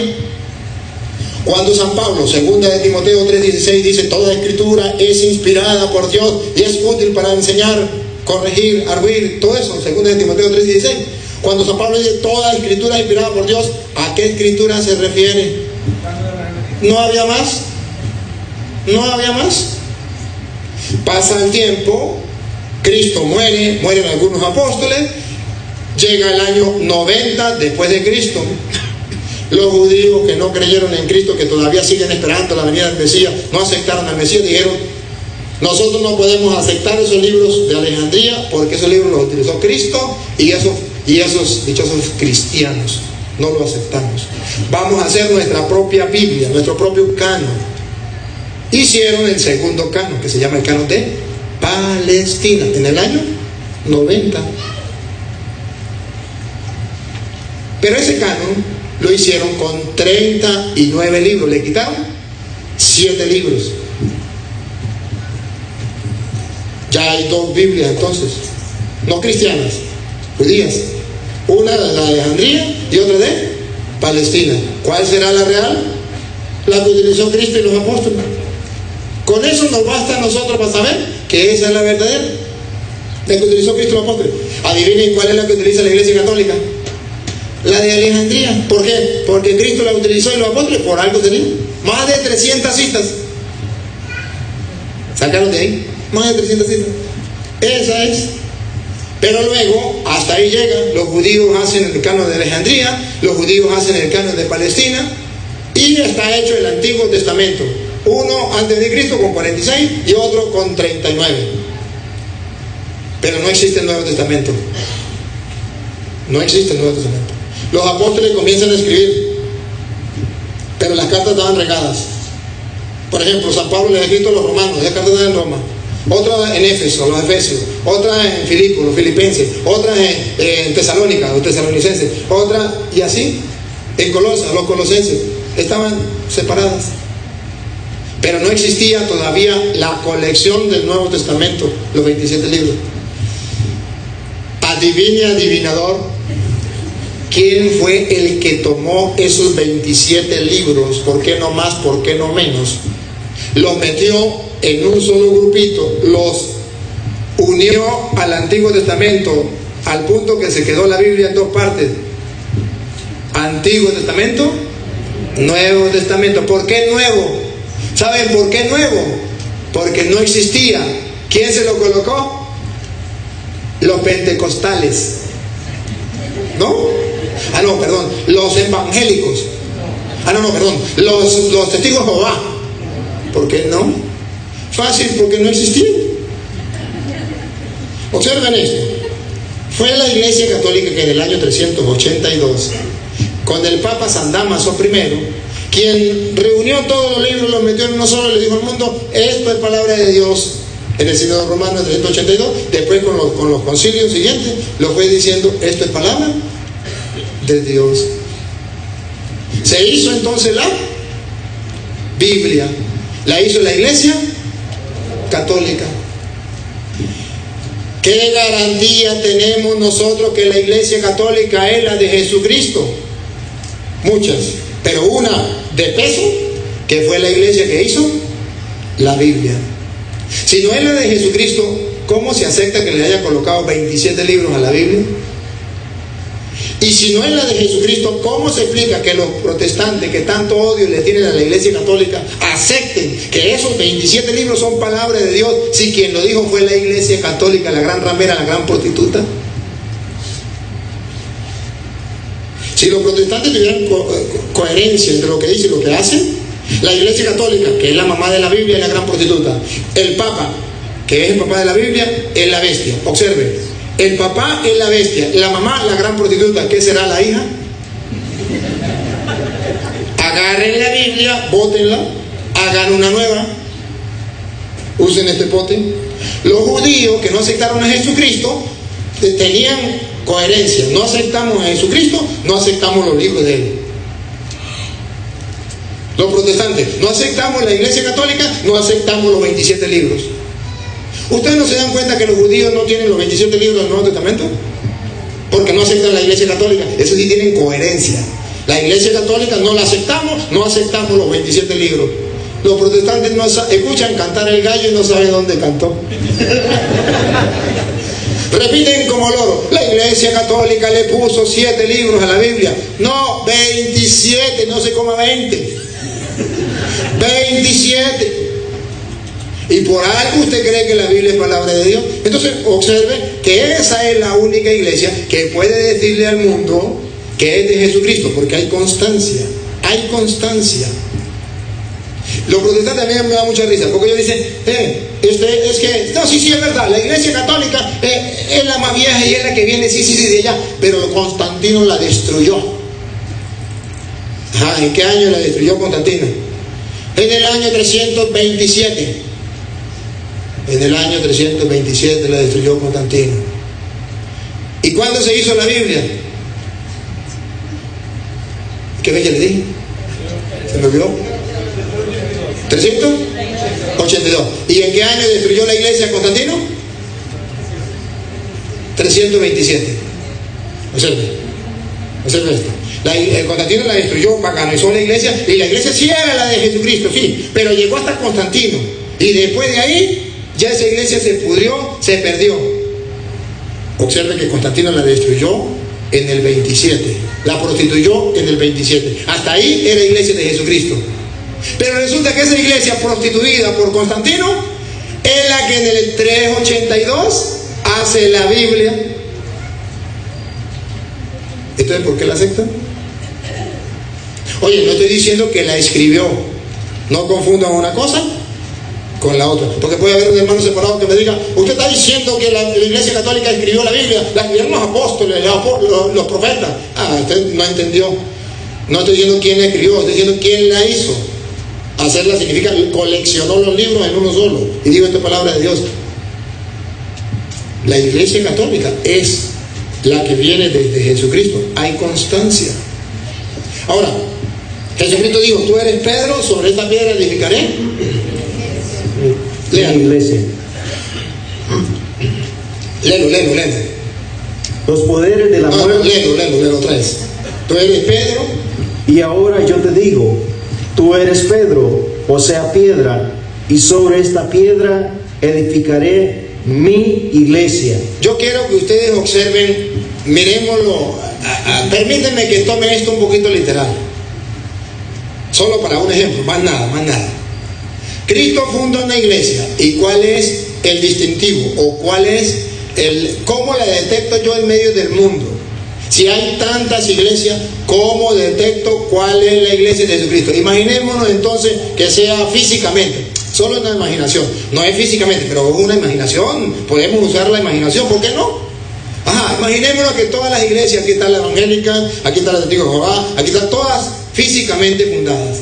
Cuando San Pablo, 2 de Timoteo 3:16, dice: toda escritura es inspirada por Dios y es útil para enseñar, corregir, arguir, todo eso, 2 de Timoteo 3:16. Cuando San Pablo dice toda escritura es inspirada por Dios, ¿a qué escritura se refiere? No había más. No había más. Pasa el tiempo, Cristo mueren algunos apóstoles, llega el año 90 después de Cristo. Los judíos que no creyeron en Cristo, que todavía siguen esperando la venida del Mesías, no aceptaron al Mesías, dijeron: nosotros no podemos aceptar esos libros de Alejandría porque esos libros los utilizó Cristo y esos dichosos cristianos. No lo aceptamos. Vamos a hacer nuestra propia Biblia, nuestro propio canon. Hicieron el segundo canon, que se llama el canon de Palestina, en el año 90. Pero ese canon lo hicieron con 39 libros. Le quitaron 7 libros. Ya hay 2 Biblias entonces, no cristianas, judías. Una de la Alejandría y otra de Palestina. ¿Cuál será la real? La que utilizó Cristo y los apóstoles. Con eso nos basta a nosotros para saber que esa es la verdadera, la que utilizó Cristo y los apóstoles. Adivinen cuál es la que utiliza la Iglesia Católica. La de Alejandría. ¿Por qué? Porque Cristo la utilizó y los apóstoles por algo tenían. Más de 300 citas. Sacaron de ahí. Más de 300 citas. Esa es. Pero luego, hasta ahí llega. Los judíos hacen el canon de Alejandría, los judíos hacen el canon de Palestina, y está hecho el Antiguo Testamento. Uno antes de Cristo con 46 y otro con 39. Pero no existe el Nuevo Testamento. No existe el Nuevo Testamento. Los apóstoles comienzan a escribir, pero las cartas estaban regadas. Por ejemplo, San Pablo le ha escrito a los romanos, esa carta está en Roma. Otra en Éfeso, los efesios. Otra en Filipos, los filipenses. Otra en Tesalónica, los tesalonicenses. Otra, y así, en Colosas, los colosenses. Estaban separadas. Pero no existía todavía la colección del Nuevo Testamento, los 27 libros. Adivine, adivinador, ¿quién fue el que tomó esos 27 libros? ¿Por qué no más? ¿Por qué no menos? Los metió en un solo grupito, los unió al Antiguo Testamento, al punto que se quedó la Biblia en 2 partes. Antiguo Testamento, Nuevo Testamento. ¿Por qué nuevo? ¿Saben por qué nuevo? Porque no existía. ¿Quién se lo colocó? Los pentecostales. ¿No? No, perdón. Los evangélicos. Perdón. Los testigos de Jehová. ¿Por qué no? Fácil, porque no existía. Observen esto. Fue la Iglesia Católica que en el año 382, con el Papa San Dámaso I, quien reunió todos los libros, los metió en uno solo y le dijo al mundo: esto es palabra de Dios. En el Sínodo Romano de 382, después con los concilios siguientes, lo fue diciendo: esto es palabra de Dios. Se hizo entonces la Biblia, la hizo la Iglesia Católica. ¿Qué garantía tenemos nosotros que la Iglesia Católica es la de Jesucristo? Muchas, pero una de peso, que fue la Iglesia que hizo la Biblia. Si no es la de Jesucristo, ¿cómo se acepta que le haya colocado 27 libros a la Biblia? Y si no es la de Jesucristo, ¿cómo se explica que los protestantes, que tanto odio le tienen a la Iglesia Católica, acepten que esos 27 libros son palabra de Dios, si quien lo dijo fue la Iglesia Católica, la gran ramera, la gran prostituta? Si los protestantes tuvieran coherencia entre lo que dice y lo que hacen, la Iglesia Católica, que es la mamá de la Biblia, es la gran prostituta. El Papa, que es el papá de la Biblia, es la bestia. Observen, el papá es la bestia, la mamá la gran prostituta. ¿Qué será la hija? Agarren la Biblia, bótenla, hagan una nueva, usen este pote. Los judíos que no aceptaron a Jesucristo tenían coherencia. No aceptamos a Jesucristo, no aceptamos los libros de él. Los protestantes, no aceptamos la Iglesia Católica, no aceptamos los 27 libros. ¿Ustedes no se dan cuenta que los judíos no tienen los 27 libros del Nuevo Testamento? Porque no aceptan la Iglesia Católica. Eso sí tienen coherencia. La Iglesia Católica no la aceptamos, no aceptamos los 27 libros. Los protestantes no escuchan cantar el gallo y no saben dónde cantó. Repiten como loro: la Iglesia Católica le puso 7 libros a la Biblia. No, 27, no sé cómo 20. 27. Y por algo usted cree que la Biblia es palabra de Dios. Entonces observe que esa es la única iglesia que puede decirle al mundo que es de Jesucristo, porque hay constancia. Hay constancia. Los protestantes también me da mucha risa, porque ellos dicen, es que, no, sí, es verdad, la iglesia católica es la más vieja y es la que viene, sí, de allá, pero Constantino la destruyó. ¿En qué año la destruyó Constantino? En el año 327. En el año 327 la destruyó Constantino. ¿Y cuándo se hizo la Biblia? ¿Qué fecha le dije? ¿Se me olvidó? 382. ¿Y en qué año destruyó la iglesia Constantino? 327. Observe esto. Constantino la destruyó, paganizó la iglesia, y la iglesia sí era la de Jesucristo, sí, pero llegó hasta Constantino, y después de ahí ya esa iglesia se pudrió, se perdió. Observe que Constantino la destruyó en el 27, la prostituyó en el 27, hasta ahí era iglesia de Jesucristo. Pero resulta que esa iglesia prostituida por Constantino es la que en el 382 hace la Biblia. Entonces, ¿por qué la aceptan? Oye, no estoy diciendo que la escribió. No confundan una cosa con la otra. Porque puede haber un hermano separado que me diga, usted está diciendo que la iglesia católica escribió la Biblia. La escribieron los apóstoles, los profetas. Usted no entendió. No estoy diciendo quién la escribió, estoy diciendo quién la hizo. Hacerla significa coleccionó los libros en uno solo. Y digo esta palabra de Dios. La iglesia católica es la que viene desde Jesucristo. Hay constancia. Ahora, Jesucristo dijo, tú eres Pedro, sobre esta piedra edificaré. La iglesia. Léelo. Los poderes de la muerte. Léelo otra vez. Tú eres Pedro. Y ahora yo te digo, tú eres Pedro, o sea, piedra, y sobre esta piedra edificaré mi iglesia. Yo quiero que ustedes observen, miremoslo, permítanme que tome esto un poquito literal. Solo para un ejemplo, más nada. Cristo funda una iglesia, ¿y cuál es el distintivo? ¿O cuál es cómo la detecto yo en medio del mundo? Si hay tantas iglesias, ¿cómo detecto cuál es la iglesia de Jesucristo? Imaginémonos entonces que sea físicamente, solo una imaginación, no es físicamente, pero es una imaginación, podemos usar la imaginación, ¿por qué no? Imaginémonos que todas las iglesias, aquí está la evangélica, aquí está la testigo de Jehová, aquí están todas físicamente fundadas.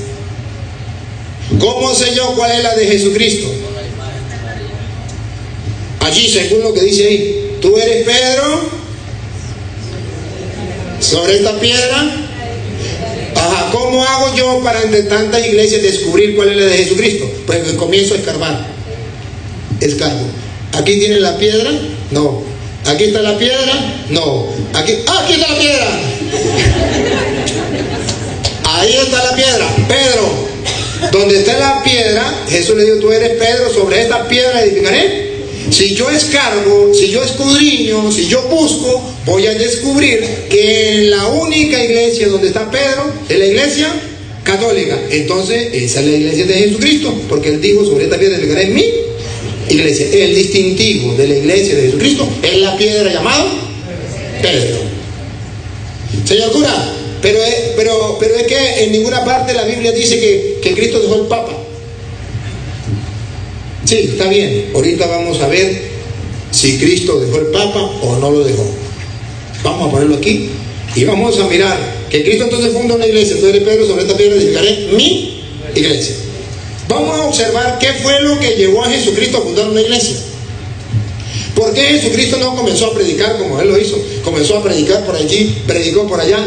¿Cómo sé yo cuál es la de Jesucristo? Allí, según lo que dice ahí, tú eres Pedro, sobre esta piedra. ¿Cómo hago yo para entre tantas iglesias descubrir cuál es la de Jesucristo? Pues comienzo a escarbar. Escarbo. ¿Aquí tiene la piedra? No. ¿Aquí está la piedra? No. Aquí está la piedra. Ahí está la piedra. Pedro. Donde está la piedra, Jesús le dijo, tú eres Pedro, sobre esta piedra edificaré. Si yo escarbo, si yo escudriño, si yo busco, voy a descubrir que en la única iglesia donde está Pedro es la iglesia católica. Entonces, esa es la iglesia de Jesucristo, porque él dijo, sobre esta piedra edificaré mi iglesia. El distintivo de la iglesia de Jesucristo es la piedra llamada Pedro. Señor cura, pero es que en ninguna parte la Biblia dice que Cristo dejó el Papa. Sí, está bien. Ahorita vamos a ver si Cristo dejó el Papa o no lo dejó. Vamos a ponerlo aquí y vamos a mirar que Cristo entonces funda una iglesia. Tú eres Pedro, sobre esta piedra edificaré mi iglesia. Vamos a observar qué fue lo que llevó a Jesucristo a fundar una iglesia. ¿Por qué Jesucristo no comenzó a predicar como Él lo hizo? Comenzó a predicar por allí, predicó por allá.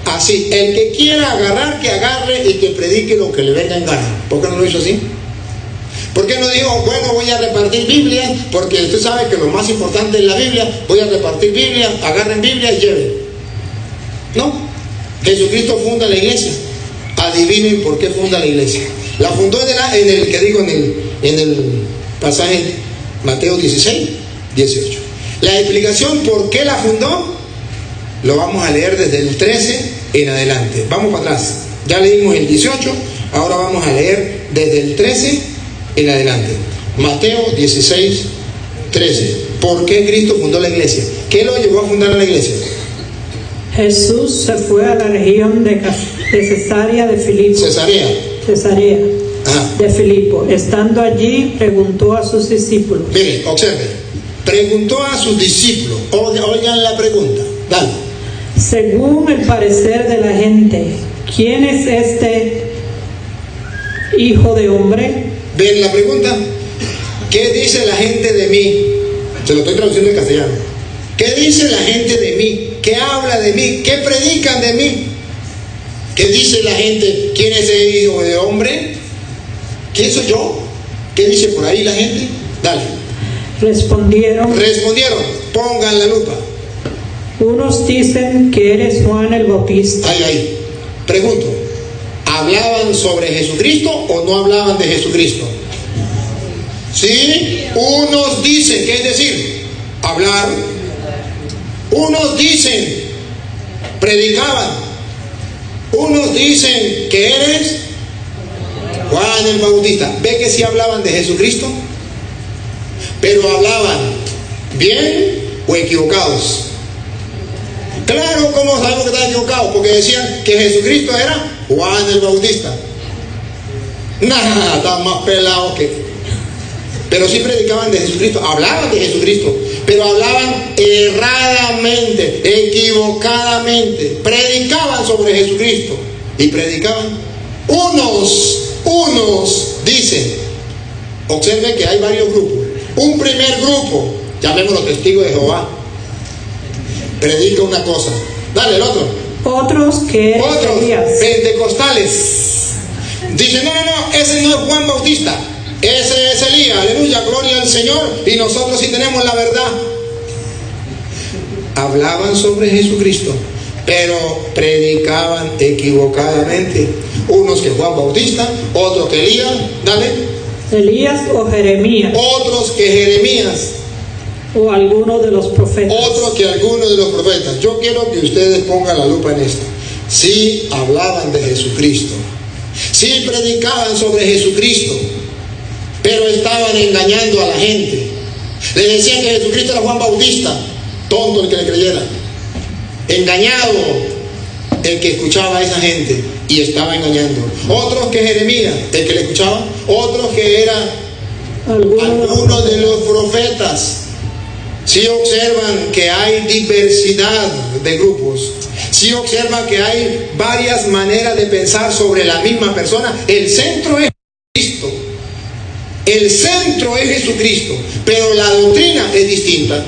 Así, el que quiera agarrar, que agarre y que predique lo que le venga en gana. ¿Por qué no lo hizo así? ¿Por qué no dijo, bueno, voy a repartir Biblias? Porque usted sabe que lo más importante es la Biblia. Voy a repartir Biblia, agarren Biblia y lleven. No, Jesucristo funda la iglesia. Adivinen por qué funda la iglesia. La fundó en el pasaje Mateo 16, 18. La explicación por qué la fundó lo vamos a leer desde el 13 en adelante. Vamos para atrás. Ya leímos el 18, Ahora vamos a leer desde el 13 en adelante. Mateo 16, 13. ¿Por qué Cristo fundó la iglesia? ¿Qué lo llevó a fundar la iglesia? Jesús se fue a la región de Cesarea de Filipo. Cesarea de Filipo. Estando allí, preguntó a sus discípulos. Miren, observen. Preguntó a sus discípulos. Oigan la pregunta. Dale. Según el parecer de la gente, ¿quién es este hijo de hombre? ¿Ven la pregunta? ¿Qué dice la gente de mí? Se lo estoy traduciendo en castellano. ¿Qué dice la gente de mí? ¿Qué habla de mí? ¿Qué predican de mí? ¿Qué dice la gente? ¿Quién es el hijo de hombre? ¿Quién soy yo? ¿Qué dice por ahí la gente? Dale. Respondieron. Pongan la lupa. Unos dicen que eres Juan el Bautista. Ahí. Pregunto. ¿Hablaban sobre Jesucristo o no hablaban de Jesucristo? Sí. Unos dicen, ¿qué es decir? Hablar. Unos dicen, predicaban. Unos dicen que eres Juan el Bautista. ¿Ve que sí hablaban de Jesucristo? Pero hablaban bien o equivocados. Claro, ¿cómo sabemos que estaban equivocados? Porque decían que Jesucristo era Juan el Bautista. Nada, estaban más pelados que... Pero sí predicaban de Jesucristo, hablaban de Jesucristo, pero hablaban erradamente, equivocadamente. Predicaban sobre Jesucristo y predicaban. Unos dicen, observen que hay varios grupos. Un primer grupo, llamémoslo testigos de Jehová, predica una cosa. Dale, el otro. Otros pentecostales dicen, no, ese no es Juan Bautista, ese es Elías, aleluya, gloria al Señor, y nosotros sí tenemos la verdad. Hablaban sobre Jesucristo, pero predicaban equivocadamente. Unos que Juan Bautista, otros que Elías, Elías o Jeremías. Otros que Jeremías. O alguno de los profetas. Otros que alguno de los profetas. Yo quiero que ustedes pongan la lupa en esto. Sí hablaban de Jesucristo, sí predicaban sobre Jesucristo, pero estaban engañando a la gente. Le decían que Jesucristo era Juan Bautista. Tonto el que le creyera. Engañado el que escuchaba a esa gente y estaba engañando. Otros que Jeremías, el que le escuchaba. Otros que era algunos de los profetas. Si observan que hay diversidad de grupos, si observan que hay varias maneras de pensar sobre la misma persona. El centro es Cristo. El centro es Jesucristo, pero la doctrina es distinta.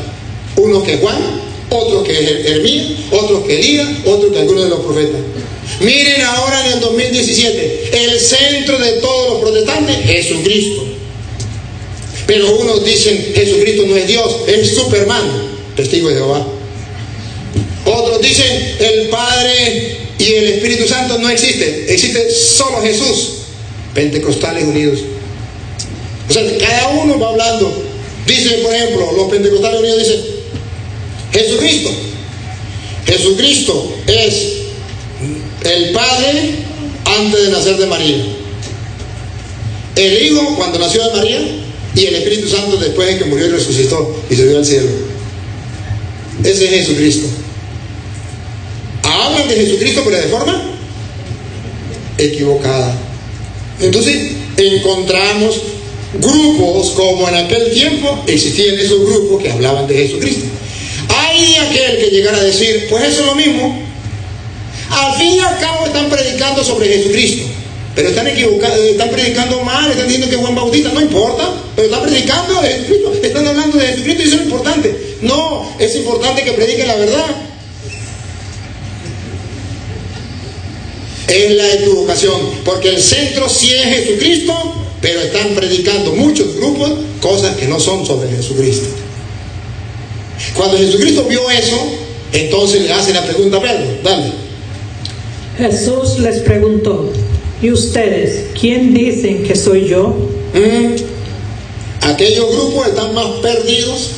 Unos que Juan, otros que Jeremías, otros que Elías, otros que algunos de los profetas. Miren ahora en el 2017, el centro de todos los protestantes, Jesucristo. Pero unos dicen, Jesucristo no es Dios, es Superman, testigo de Jehová. Otros dicen, el Padre y el Espíritu Santo no existen, existe solo Jesús. Pentecostales unidos. O sea, cada uno va hablando. Dice, por ejemplo, los pentecostales unidos dicen, Jesucristo es el Padre antes de nacer de María, el Hijo cuando nació de María, y el Espíritu Santo después de que murió y resucitó y subió al cielo. Ese es Jesucristo. Hablan de Jesucristo, pero de forma equivocada. Entonces encontramos grupos como en aquel tiempo existían esos grupos que hablaban de Jesucristo. Hay aquel que llegara a decir, pues eso es lo mismo. Al fin y al cabo están predicando sobre Jesucristo, pero están equivocados, están predicando mal, están diciendo que es Juan Bautista, no importa, pero están predicando de Jesucristo, están hablando de Jesucristo y eso es importante. No, es importante que prediquen la verdad. Es la equivocación, porque el centro sí es Jesucristo, pero están predicando muchos grupos cosas que no son sobre Jesucristo. Cuando Jesucristo vio eso, entonces le hace la pregunta a Pedro, dale. Jesús les preguntó, ¿y ustedes quién dicen que soy yo? Aquellos grupos están más perdidos,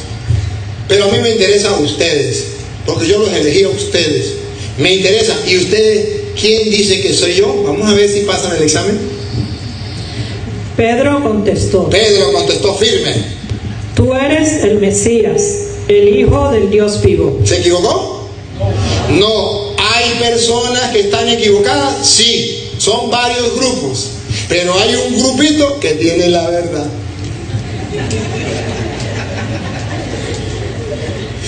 pero a mí me interesa a ustedes, porque yo los elegí a ustedes. Me interesa, ¿y ustedes ¿quién dice que soy yo? Vamos a ver si pasan el examen. Pedro contestó, firme. tú eres el Mesías, el Hijo del Dios vivo. ¿Se equivocó? No. ¿Hay personas que están equivocadas? Sí. Son varios grupos. Pero hay un grupito que tiene la verdad.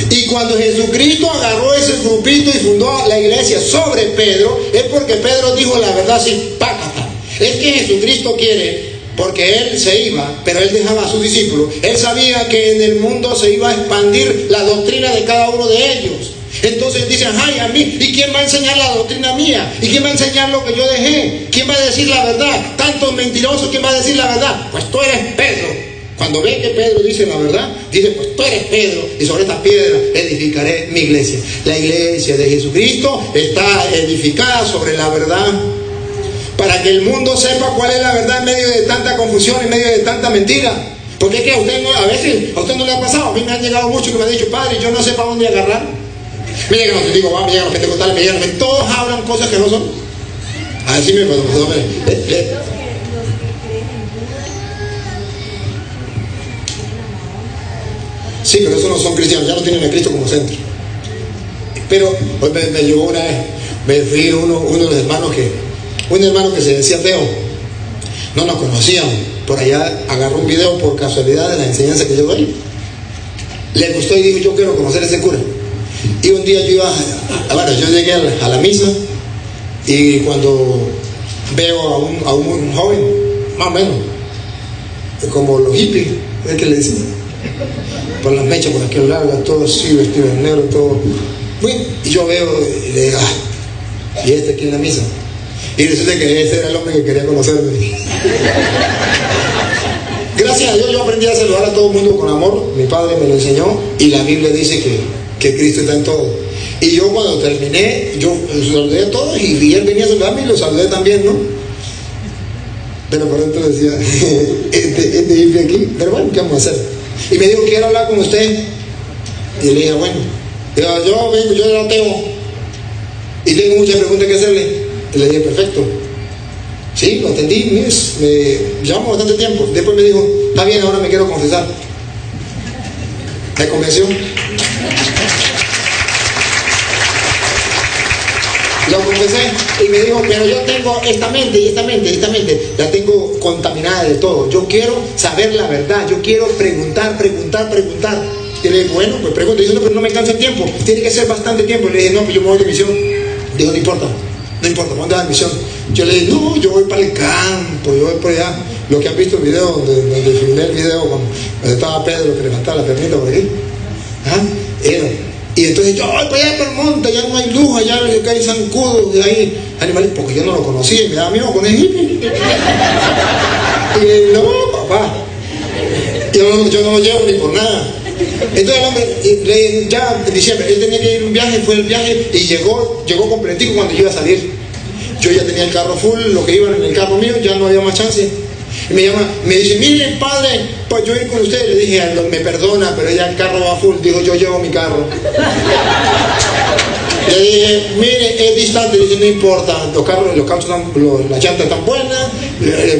Y cuando Jesucristo agarró ese grupito y fundó la iglesia sobre Pedro, es porque Pedro dijo la verdad así, pácata. Es que Jesucristo quiere, porque Él se iba, pero Él dejaba a sus discípulos. Él sabía que en el mundo se iba a expandir la doctrina de cada uno de ellos. Entonces dicen, ay, a mí, ¿y quién va a enseñar la doctrina mía? ¿Y quién va a enseñar lo que yo dejé? ¿Quién va a decir la verdad? Tantos mentirosos, ¿quién va a decir la verdad? Pues tú eres Pedro. Cuando ve que Pedro dice la verdad, dice, pues tú eres Pedro, y sobre esta piedra edificaré mi iglesia. La iglesia de Jesucristo está edificada sobre la verdad, para que el mundo sepa cuál es la verdad en medio de tanta confusión, en medio de tanta mentira. Porque es que a usted no, a veces a usted no le ha pasado. A mí me han llegado muchos que me han dicho, padre, yo no sé para dónde agarrar. Me llegan los testigos, me llegan los pentecostales, me llegan, todos hablan cosas que no son. Así me pasó. Sí, pero esos no son cristianos, ya no tienen a Cristo como centro. Pero hoy me llegó una vez, me fui uno de los hermanos un hermano que se decía ateo, no nos conocíamos, por allá agarró un video por casualidad de la enseñanza que yo doy, le gustó y dijo, yo quiero conocer a ese cura. Y un día yo yo llegué a la misa, y cuando veo a un joven, más o menos, como los hippies, es que le dicen, por las mechas por aquel lado, todo así, vestido de negro, todo. Bueno, y yo veo y le digo, ¿y este aquí en la misa? Y resulta que ese era el hombre que quería conocerme. Gracias a Dios yo aprendí a saludar a todo el mundo con amor. Mi padre me lo enseñó, y la Biblia dice que Cristo está en todo. Y yo cuando terminé, yo saludé a todos, y él venía a saludarme y lo saludé también, ¿no? Pero por dentro decía, este hippie aquí, pero bueno, ¿qué vamos a hacer? Y me dijo, quiero hablar con usted. Y le dije, bueno, yo vengo, yo era ateo y tengo muchas preguntas que hacerle. Y le dije, perfecto. Sí, lo atendí, me llevamos bastante tiempo. Después me dijo, está bien, ahora me quiero confesar. Me convenció. Lo confesé y me dijo, pero yo tengo esta mente, la tengo contaminada de todo. Yo quiero saber la verdad, yo quiero preguntar. Y le dije, bueno, pues pregunto. Y dice, no, pero no me alcanza el tiempo, tiene que ser bastante tiempo. Y le dije, no, pues yo me voy de misión. Digo, no importa, ¿dónde va la misión? Yo le dije, no, yo voy para el campo, yo voy por allá. Lo que han visto el video, donde filmé el video cuando estaba Pedro que levantaba la pernita por aquí. Y entonces yo voy para allá para el monte, ya no hay luz, allá hay zancudos, hay animales, porque yo no lo conocía y me daba miedo con el hippie. Y no, papá, yo no lo llevo ni por nada. Entonces el hombre, ya en diciembre, él tenía que ir a un viaje, fue el viaje y llegó completico cuando yo iba a salir. Yo ya tenía el carro full, lo que iban en el carro mío, ya no había más chance. Y me llama, me dice, mire padre, pues yo ir con usted. Le dije, me perdona, pero ya el carro va full. Digo, yo llevo mi carro. Le dije, mire, es distante. Le dije, no importa, los cauchos, las llantas están buenas,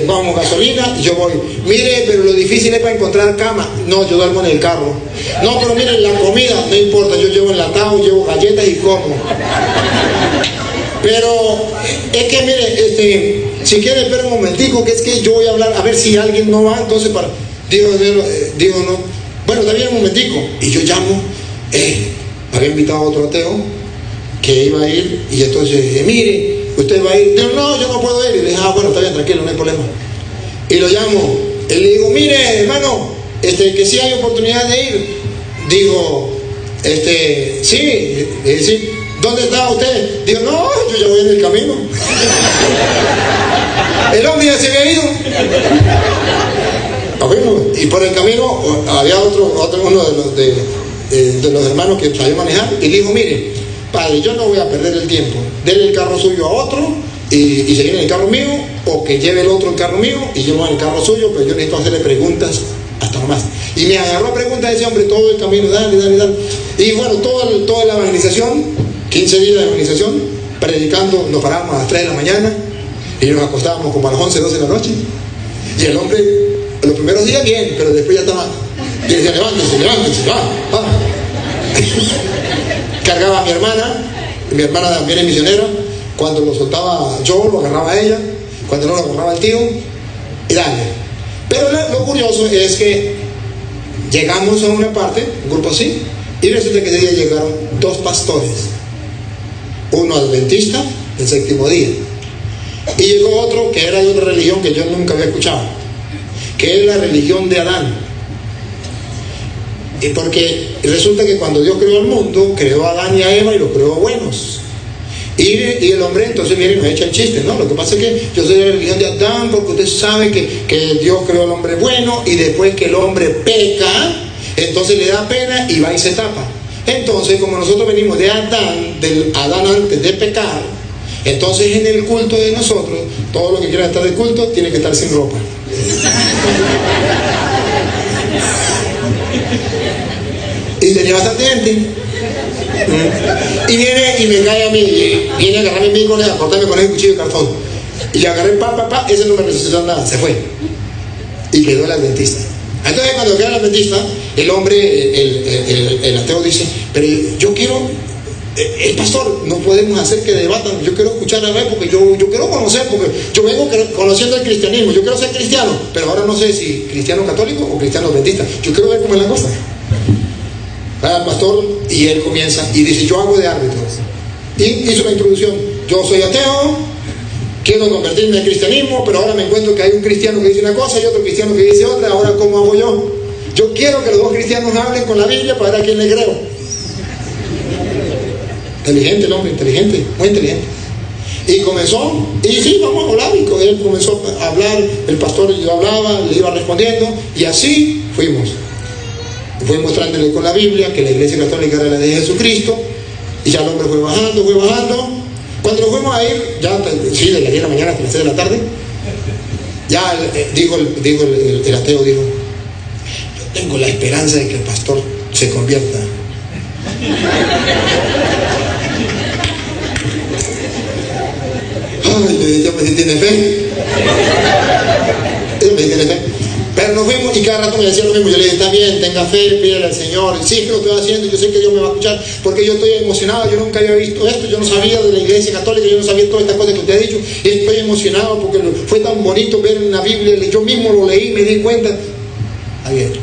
vamos gasolina, y yo voy. Mire, pero lo difícil es para encontrar cama. No, yo duermo en el carro. No, pero mire, la comida, no importa, yo llevo enlatado, llevo galletas y como. Pero es que mire, si quiere espera un momentico, que es que yo voy a hablar, a ver si alguien no va, entonces digo no, bueno, está bien un momentico. Y yo llamo, había invitado a otro ateo que iba a ir, y entonces dije, mire, usted va a ir. Digo, no, yo no puedo ir. Y le dije, bueno, está bien, tranquilo, no hay problema. Y lo llamo, y le digo, mire, hermano, que sí hay oportunidad de ir. Digo, sí. ¿Dónde está usted? Digo, no, yo ya voy en el camino. El hombre ya se había ido. Bueno, y por el camino había uno de los hermanos que sabía manejar, y le dijo, mire, padre, yo no voy a perder el tiempo. Dele el carro suyo a otro y seguir en el carro mío, o que lleve el otro el carro mío y yo voy en el carro suyo, pero yo necesito hacerle preguntas hasta nomás. Y me agarró a preguntas de ese hombre todo el camino, dale. Y bueno, toda la evangelización, 15 días de evangelización, predicando, nos parábamos a las 3 de la mañana y nos acostábamos como a las 11, 12 de la noche. Y el hombre, los primeros días bien, pero después ya estaba, y decía, levántese, va. Cargaba a mi hermana también es misionera. Cuando lo soltaba yo, lo agarraba a ella, cuando no lo agarraba el tío, y dale. Pero lo curioso es que llegamos a una parte, un grupo así, y resulta que ese día llegaron 2 pastores, uno adventista, el 7º día, y llegó otro que era de otra religión que yo nunca había escuchado, que es la religión de Adán. Y porque resulta que cuando Dios creó el mundo, creó a Adán y a Eva y los creó buenos. Y el hombre entonces viene y nos echa el chiste, ¿no? Lo que pasa es que yo soy de la religión de Adán porque usted sabe que Dios creó al hombre bueno y después que el hombre peca, entonces le da pena y va y se tapa. Entonces, como nosotros venimos de Adán, del Adán antes de pecar, entonces en el culto de nosotros, todo lo que quiera estar de culto tiene que estar sin ropa. Y tenía bastante gente. Y viene y me cae a mí, y viene a agarrarme a mí a cortarme con el cuchillo de cartón. Y le agarré ese no me necesitó nada, se fue. Y quedó el adventista. Entonces cuando queda el adventista, el hombre, el ateo dice, pero yo quiero, el pastor, no podemos hacer que debatan, yo quiero escuchar a ver porque yo quiero conocer, porque yo vengo conociendo el cristianismo, yo quiero ser cristiano, pero ahora no sé si cristiano católico o cristiano adventista, yo quiero ver cómo es la cosa. Va el pastor y él comienza y dice, yo hago de árbitro. Y hizo la introducción, yo soy ateo, quiero convertirme al cristianismo, pero ahora me encuentro que hay un cristiano que dice una cosa y otro cristiano que dice otra, ahora ¿cómo hago yo? Yo quiero que los 2 cristianos hablen con la Biblia para ver a quién le creo. Inteligente el hombre, inteligente, muy inteligente. Y comenzó, y sí, vamos a hablar, y él comenzó a hablar, el pastor y yo hablaba, le iba respondiendo, y así fuimos. Fue mostrándole con la Biblia que la iglesia católica era la de Jesucristo, y ya el hombre fue bajando. Cuando nos fuimos a ir, ya, sí, de las 10 de la mañana hasta las 6 de la tarde, ya el ateo dijo, yo tengo la esperanza de que el pastor se convierta. Ay, yo me tiene fe. Pero nos fuimos y cada rato me decía lo mismo. Yo le dije, está bien, tenga fe, pídele al Señor. Sí, que lo estoy haciendo, yo sé que Dios me va a escuchar, porque yo estoy emocionado, yo nunca había visto esto, yo no sabía de la iglesia católica, yo no sabía todas estas cosas que usted ha dicho, y estoy emocionado porque fue tan bonito ver en la Biblia, yo mismo lo leí, me di cuenta. Ayer.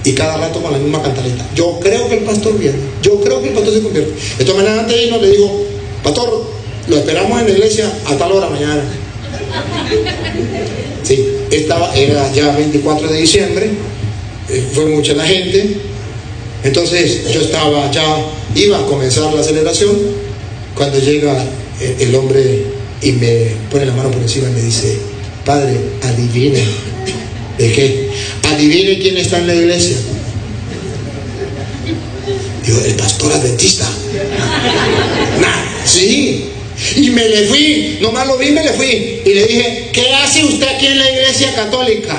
Y cada rato con la misma cantaleta. Yo creo que el pastor viene, yo creo que el pastor se convierte. Entonces mañana antes de irnos le digo, pastor, lo esperamos en la iglesia a tal hora mañana. Sí, era ya 24 de diciembre, fue mucha la gente, entonces yo iba a comenzar la celebración, cuando llega el hombre y me pone la mano por encima y me dice, padre, adivine. ¿De qué? Adivine quién está en la iglesia. Digo, el pastor adventista. Sí. Y me le fui, nomás lo vi, me le fui. Y le dije, ¿qué hace usted aquí en la iglesia católica?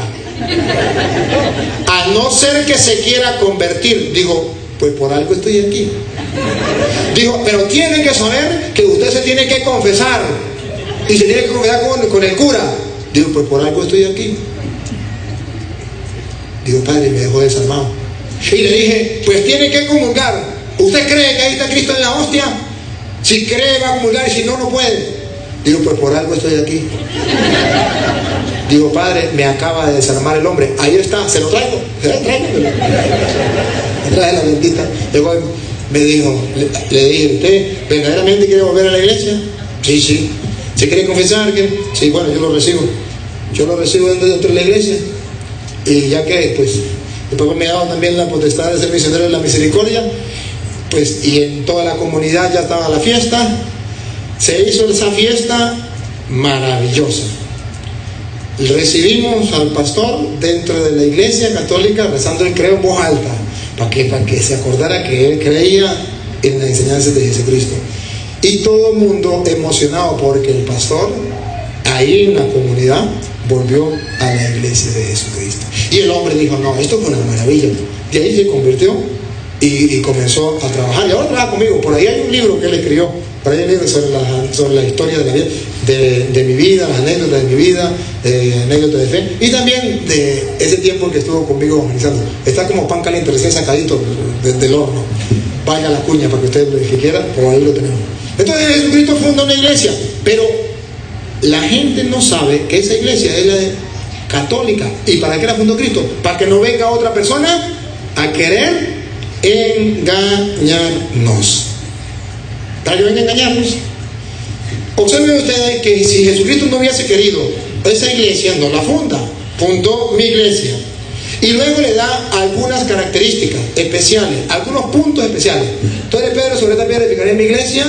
A no ser que se quiera convertir. Digo, pues por algo estoy aquí. Digo, pero tiene que saber que usted se tiene que confesar. Y se tiene que confesar con el cura. Digo, pues por algo estoy aquí. Digo, padre, me dejó desarmado. Y le dije, pues tiene que comulgar. ¿Usted cree que ahí está Cristo en la hostia? Si cree va a comulgar y si no, no puede. Digo, pues por algo estoy aquí. Digo, padre, me acaba de desarmar el hombre. Ahí está, se lo traigo. Me trae la bendita. Llegó, me dijo, le dije, ¿usted verdaderamente quiere volver a la iglesia? Sí. ¿Se quiere confesar? Sí, bueno, yo lo recibo. Yo lo recibo dentro de la iglesia. Y ya que, pues, después me ha dado también la potestad de ser misionero de la misericordia, pues, y en toda la comunidad ya estaba la fiesta. Se hizo esa fiesta maravillosa. Recibimos al pastor dentro de la iglesia católica rezando el creo en voz alta, para que se acordara que él creía en las enseñanzas de Jesucristo. Y todo el mundo emocionado porque el pastor ahí en la comunidad volvió a la iglesia de Jesucristo. Y el hombre dijo, no, esto fue una maravilla. De ahí se convirtió y comenzó a trabajar. Y ahora trabaja conmigo. Por ahí hay un libro que él escribió Por ahí hay un libro sobre la historia de la vida, de mi vida, las anécdotas de mi vida, anécdotas de fe, y también de ese tiempo que estuvo conmigo evangelizando. Está como pan caliente, recién sacadito del horno. Vaya la cuña para que ustedes, si quieran, por ahí lo tenemos. Entonces Jesucristo fundó una iglesia, pero la gente no sabe que esa iglesia es la católica. ¿Y para qué la fundó Cristo? Para que no venga otra persona a querer engañarnos. Para que venga a engañarnos. Observen ustedes que si Jesucristo no hubiese querido esa iglesia, no la funda. Fundó mi iglesia. Y luego le da algunas características especiales, algunos puntos especiales. Entonces Pedro, sobre esta piedra edificaré mi iglesia.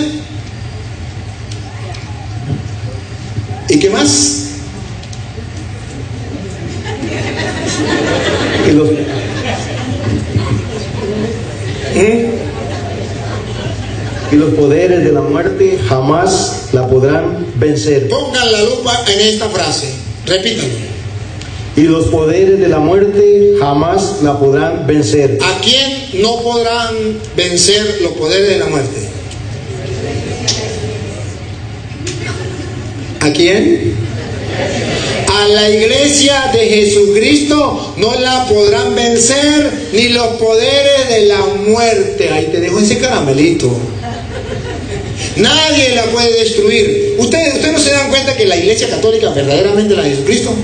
¿Y qué más? Y los poderes de la muerte jamás la podrán vencer. Pongan la lupa en esta frase. Repítanlo. Y los poderes de la muerte jamás la podrán vencer. ¿A quién no podrán vencer los poderes de la muerte? ¿A quién? A la iglesia de Jesucristo no la podrán vencer ni los poderes de la muerte. Ahí te dejo ese caramelito. Nadie la puede destruir. Ustedes no se dan cuenta que la iglesia católica verdaderamente la de Jesucristo.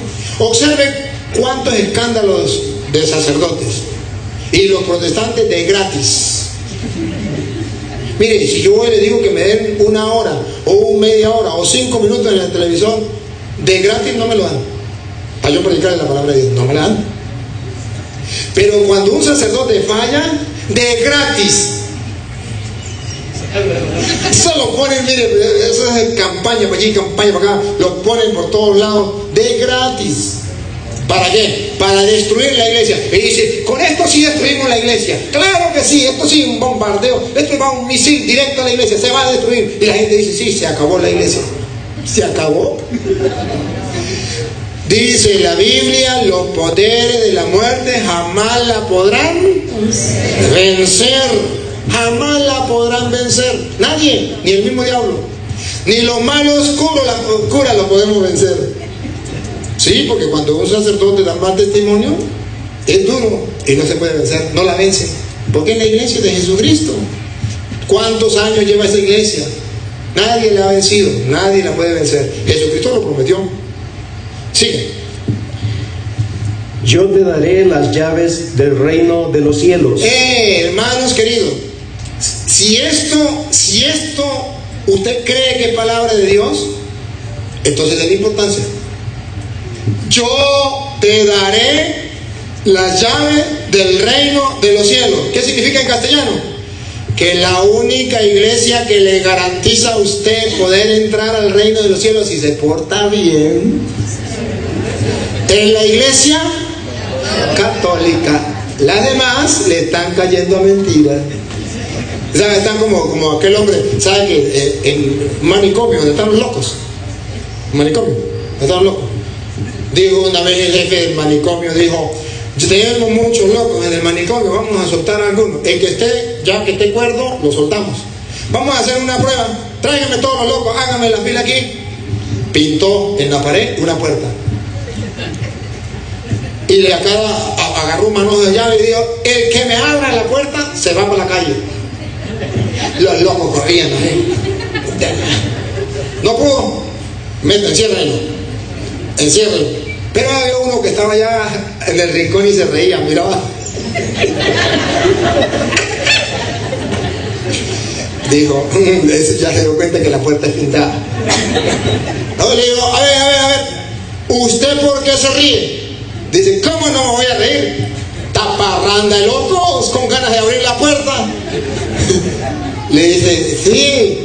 Observen cuántos escándalos de sacerdotes y los protestantes de gratis. Mire, si yo les digo que me den una hora o media hora o 5 minutos en el televisor, de gratis no me lo dan. Para yo predicarle la palabra de Dios, no me la dan. Pero cuando un sacerdote falla, de gratis. Eso lo ponen, mire, eso es campaña para allí, campaña para acá, lo ponen por todos lados, de gratis. ¿Para qué? Para destruir la iglesia. Y dice, con esto sí destruimos la iglesia. Claro que sí, esto sí, un bombardeo, esto va un misil directo a la iglesia, se va a destruir. Y la gente dice, sí, se acabó la iglesia. ¿Se acabó? Dice la Biblia, los poderes de la muerte jamás la podrán vencer. Jamás la podrán vencer. Nadie, ni el mismo diablo, ni los malos curas lo podemos vencer. Sí, porque cuando un sacerdote da mal testimonio, es duro y no se puede vencer, no la vence. Porque es la iglesia de Jesucristo. ¿Cuántos años lleva esa iglesia? Nadie la ha vencido, nadie la puede vencer. Jesucristo lo prometió. Sigue. Yo te daré las llaves del reino de los cielos. Hermanos queridos, si esto usted cree que es palabra de Dios, entonces denle importancia. Yo te daré las llaves del reino de los cielos. ¿Qué significa en castellano? Que la única iglesia que le garantiza a usted poder entrar al reino de los cielos si se porta bien es la iglesia católica. Las demás le están cayendo a mentiras. ¿Sabe? Están como aquel hombre, ¿sabe? Que en manicomio, donde están los locos. Manicomio, donde están los locos. Dijo una vez el jefe del manicomio, dijo, tenemos muchos locos en el manicomio, vamos a soltar a algunos. El que esté, ya que esté cuerdo, lo soltamos. Vamos a hacer una prueba, tráiganme todos los locos, háganme la fila aquí. Pintó en la pared una puerta. Y le agarró un manojo de llave y dijo, el que me abra la puerta se va para la calle. Los locos corrían ahí. No pudo. Enciérrenlo. Pero había uno que estaba allá en el rincón y se reía, miraba. Dijo, ya se dio cuenta que la puerta es pintada. No, le digo, a ver, ¿usted por qué se ríe? Dice, ¿cómo no me voy a reír? Taparranda de locos con ganas de abrir la puerta. Le dice, sí.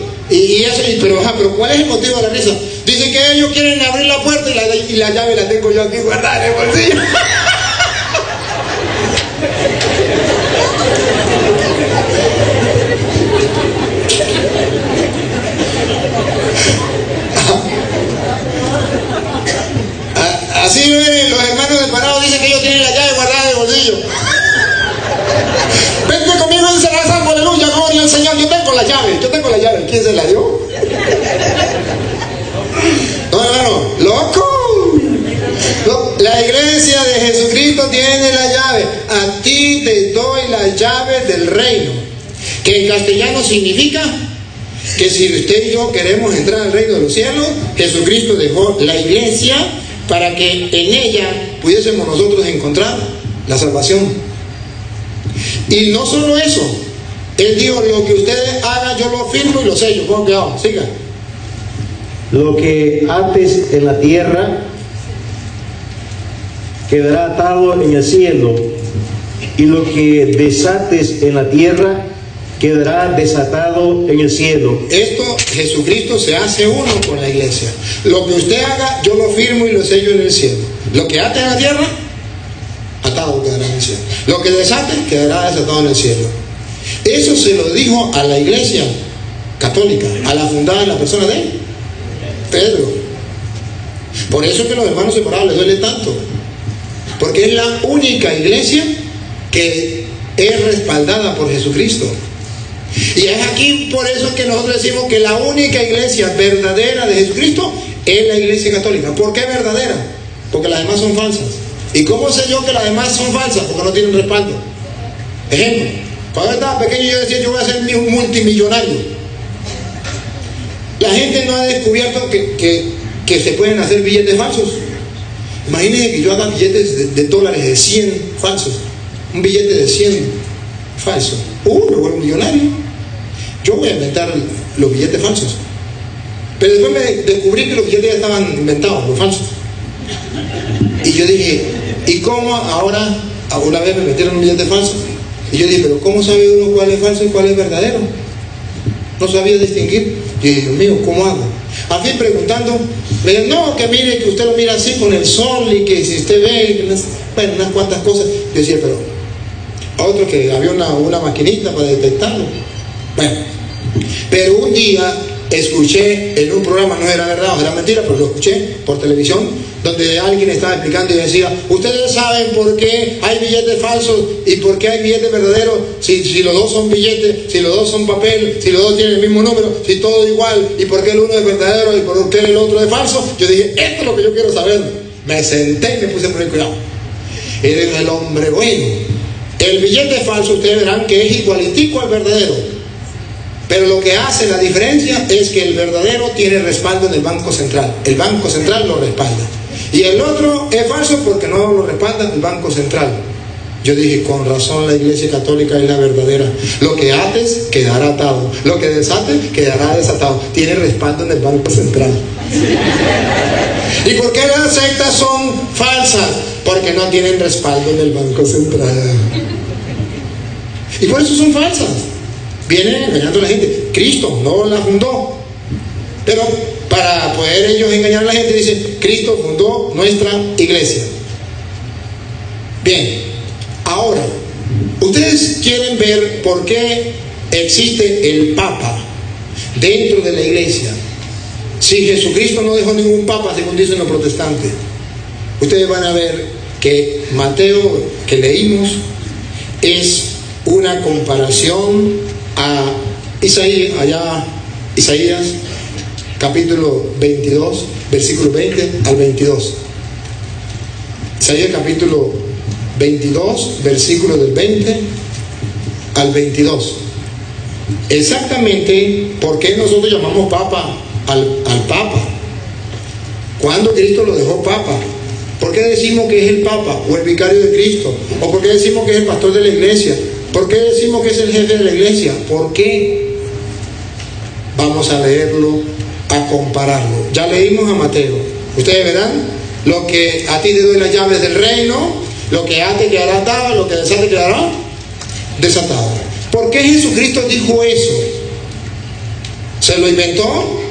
Pero ¿cuál es el motivo de la risa? Dice que ellos quieren abrir la puerta y la llave la tengo yo aquí guardada en el bolsillo. Así ven, los hermanos del parado dicen que ellos tienen la llave guardada en el bolsillo. Vente conmigo en Salazar, aleluya, gloria el Señor, yo tengo la llave. ¿Quién se la dio? No, hermano, loco. La iglesia de Jesucristo tiene la llave. A ti te doy las llaves del reino, que en castellano significa que si usted y yo queremos entrar al reino de los cielos, Jesucristo dejó la iglesia para que en ella pudiésemos nosotros encontrar la salvación. Y no solo eso, Él dijo: lo que ustedes hagan yo lo firmo y lo sello. Pongan cuidado, siga. Lo que ates en la tierra quedará atado en el cielo, y lo que desates en la tierra quedará desatado en el cielo. Esto, Jesucristo se hace uno con la iglesia. Lo que usted haga, yo lo firmo y lo sello en el cielo. Lo que ate en la tierra, atado quedará en el cielo. Lo que desate, quedará desatado en el cielo. Eso se lo dijo a la iglesia católica, a la fundada en la persona de Pedro. Por eso que los hermanos separados les duele tanto, porque es la única iglesia que es respaldada por Jesucristo. Y es aquí por eso que nosotros decimos que la única iglesia verdadera de Jesucristo es la iglesia católica. ¿Por qué verdadera? Porque las demás son falsas. ¿Y cómo sé yo que las demás son falsas? Porque no tienen respaldo. Ejemplo, cuando yo estaba pequeño yo decía: yo voy a ser un multimillonario. La gente no ha descubierto que se pueden hacer billetes falsos. Imagínense que yo haga billetes de dólares de 100 falsos. Un billete de 100 falso. Me vuelvo millonario. Yo voy a inventar los billetes falsos. Pero después me descubrí que los billetes ya estaban inventados, los falsos. Y yo dije: ¿y cómo ahora? Una vez me metieron un billete falso. Y yo dije: ¿pero cómo sabe uno cuál es falso y cuál es verdadero? No sabía distinguir. Y dije: Dios mío, ¿cómo hago? Al fin preguntando, me dijeron: no, que mire, que usted lo mira así con el sol, y que si usted ve, bueno, unas cuantas cosas. Yo decía: pero a otro que había una maquinita para detectarlo. Bueno, pero un día escuché en un programa, no era verdad o era mentira, pero lo escuché por televisión, donde alguien estaba explicando y decía: ustedes saben por qué hay billetes falsos y por qué hay billetes verdaderos, si los dos son billetes, si los dos son papel, si los dos tienen el mismo número, si todo igual, y por qué el uno es verdadero y por qué el otro es falso. Yo dije: esto es lo que yo quiero saber. Me senté y me puse a poner cuidado. Y dijo el hombre: bueno, el billete falso ustedes verán que es igualitico al verdadero, pero lo que hace la diferencia es que el verdadero tiene respaldo en el Banco Central. El Banco Central lo respalda. Y el otro es falso porque no lo respalda el Banco Central. Yo dije: con razón la iglesia católica es la verdadera. Lo que ates quedará atado, lo que desates quedará desatado. Tiene respaldo en el Banco Central. ¿Y por qué las sectas son falsas? Porque no tienen respaldo en el Banco Central. Y por eso son falsas. Vienen engañando a la gente. Cristo no la fundó, pero para poder ellos engañar a la gente dicen: Cristo fundó nuestra iglesia. Bien, ahora ustedes quieren ver por qué existe el Papa dentro de la iglesia. Si Jesucristo no dejó ningún Papa, según dicen los protestantes, ustedes van a ver que Mateo, que leímos, es una comparación a Isaías capítulo 22, versículo 20 al 22. Isaías capítulo 22, versículo del 20 al 22. Exactamente por qué nosotros llamamos Papa al Papa. ¿Cuándo Cristo lo dejó Papa? ¿Por qué decimos que es el Papa o el vicario de Cristo? ¿O por qué decimos que es el pastor de la iglesia? ¿Por qué decimos que es el jefe de la iglesia? ¿Por qué? Vamos a leerlo, a compararlo. Ya leímos a Mateo. Ustedes verán: lo que a ti te doy las llaves del reino, lo que ate quedará atado, lo que desate quedará desatado. ¿Por qué Jesucristo dijo eso? ¿Se lo inventó?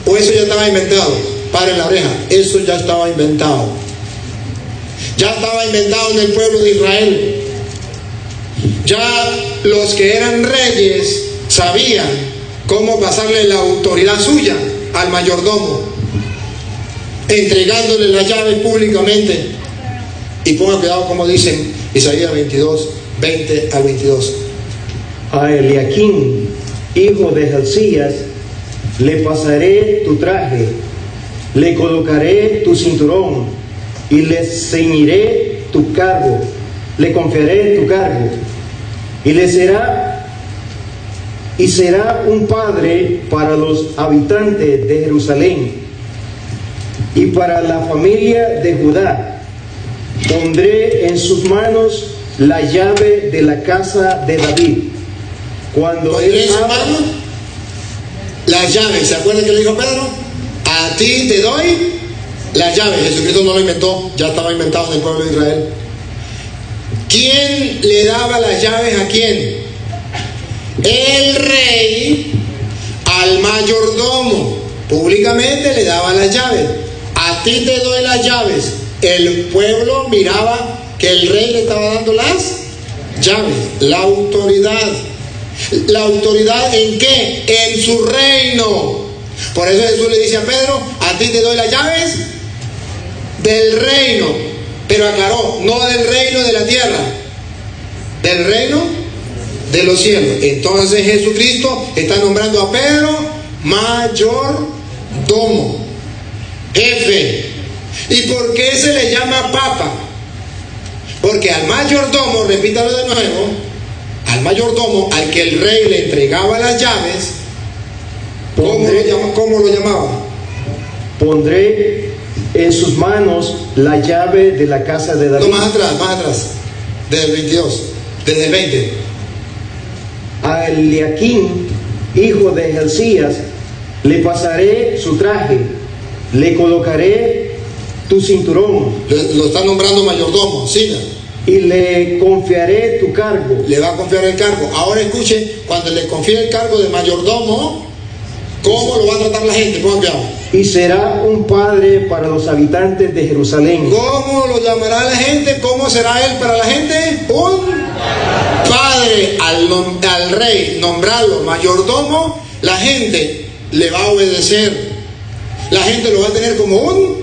¿O eso ya estaba inventado? Paren la oreja, eso ya estaba inventado. Ya estaba inventado en el pueblo de Israel. Ya los que eran reyes sabían cómo pasarle la autoridad suya al mayordomo, entregándole las llaves públicamente. Y pongan cuidado como dicen Isaías 22, 20 al 22. A Eliaquín, hijo de Hilcías, le pasaré tu traje, le colocaré tu cinturón y le ceñiré tu cargo, le confiaré tu cargo, y será un padre para los habitantes de Jerusalén y para la familia de Judá. Pondré en sus manos la llave de la casa de David. Cuando Pondré en sus manos las llaves. ¿Se acuerdan que le dijo Pedro? A ti te doy las llaves. Jesucristo no lo inventó, ya estaba inventado en el pueblo de Israel. ¿Quién le daba las llaves a quién? El rey al mayordomo. Públicamente le daba las llaves. A ti te doy las llaves. El pueblo miraba que el rey le estaba dando las llaves. La autoridad. ¿La autoridad en qué? En su reino. Por eso Jesús le dice a Pedro: a ti te doy las llaves del reino. Pero aclaró, no del reino de la tierra, del reino de los cielos. Entonces Jesucristo está nombrando a Pedro mayordomo, jefe. ¿Y por qué se le llama papa? Porque al mayordomo, repítalo de nuevo, al mayordomo al que el rey le entregaba las llaves, ¿cómo lo llamaba? Pondré en sus manos la llave de la casa de David. No, más atrás, desde el 22, desde el 20. A Eliaquim, hijo de Hilcías, le pasaré su traje, le colocaré tu cinturón. Lo está nombrando mayordomo, siga. Y le confiaré tu cargo. Le va a confiar el cargo. Ahora escuche, cuando le confíe el cargo de mayordomo, ¿cómo lo va a tratar la gente? Pongan cuidado. Y será un padre para los habitantes de Jerusalén. ¿Cómo lo llamará la gente? ¿Cómo será él para la gente? Un padre. Al rey nombrarlo mayordomo, la gente le va a obedecer. La gente lo va a tener como un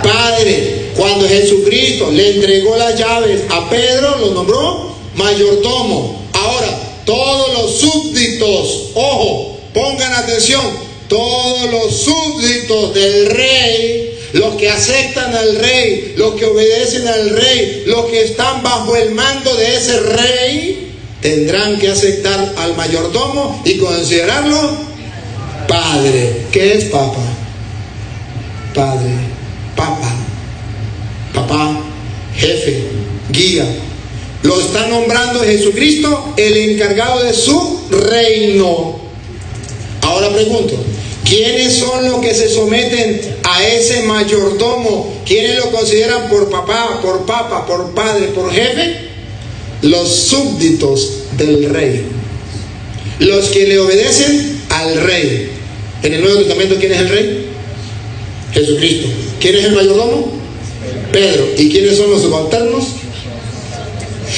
padre. Cuando Jesucristo le entregó las llaves a Pedro, lo nombró mayordomo. Ahora, todos los súbditos, ojo, pongan atención, todos los súbditos del rey, los que aceptan al rey, los que obedecen al rey, los que están bajo el mando de ese rey, tendrán que aceptar al mayordomo y considerarlo padre. ¿Qué es papa? Padre, papa, papá, jefe, guía. Lo está nombrando Jesucristo el encargado de su reino. Ahora pregunto, ¿quiénes son los que se someten a ese mayordomo? ¿Quiénes lo consideran por papá, por papa, por padre, por jefe? Los súbditos del rey, los que le obedecen al rey. En el Nuevo Testamento, ¿quién es el rey? Jesucristo. ¿Quién es el mayordomo? Pedro. ¿Y quiénes son los subalternos?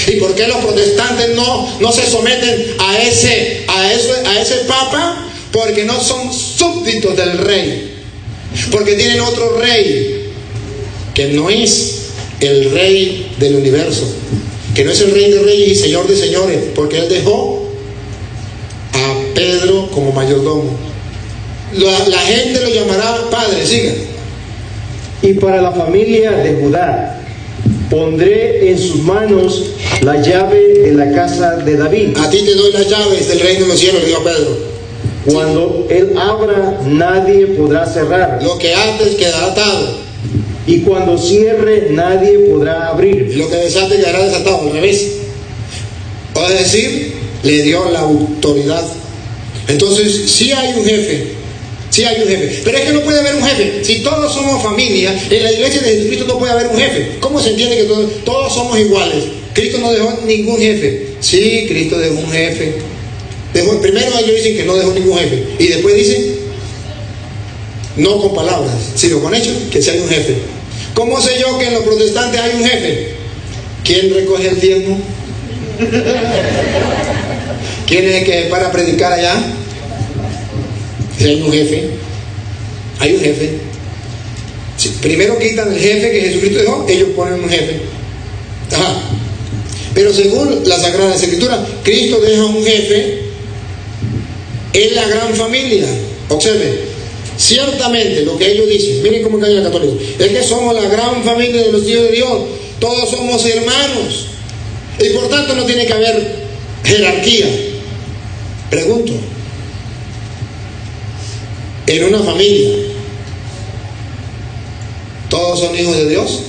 ¿Y por qué los protestantes no se someten a ese papa? Porque no son súbditos del rey, porque tienen otro rey que no es el rey del universo, que no es el rey de reyes y señor de señores, porque él dejó a Pedro como mayordomo. La gente lo llamará padre. Siga. Y para la familia de Judá pondré en sus manos la llave de la casa de David. A ti te doy las llaves del reino de los cielos, le dijo a Pedro. Cuando él abra, nadie podrá cerrar. Lo que ates quedará atado. Y cuando cierre, nadie podrá abrir. Y lo que desate quedará desatado, al revés. O es decir, le dio la autoridad. Entonces, sí hay un jefe. Sí hay un jefe. Pero es que no puede haber un jefe. Si todos somos familia, en la iglesia de Jesucristo no puede haber un jefe. ¿Cómo se entiende que todos somos iguales? Cristo no dejó ningún jefe. Sí, Cristo dejó un jefe. Primero ellos dicen que no dejó ningún jefe. Y después dicen, no con palabras, sino con hechos, que sí hay un jefe. ¿Cómo sé yo que en los protestantes hay un jefe? ¿Quién recoge el diezmo? ¿Quién es el que para predicar allá? Si hay un jefe, hay un jefe. Si primero quitan el jefe que Jesucristo dejó, ellos ponen un jefe. Ajá. Pero según la Sagrada Escritura, Cristo deja un jefe es la gran familia. Observen, ciertamente lo que ellos dicen, miren cómo cae el católico, es que somos la gran familia de los hijos de Dios, todos somos hermanos, y por tanto no tiene que haber jerarquía. Pregunto, en una familia, ¿todos son hijos de Dios?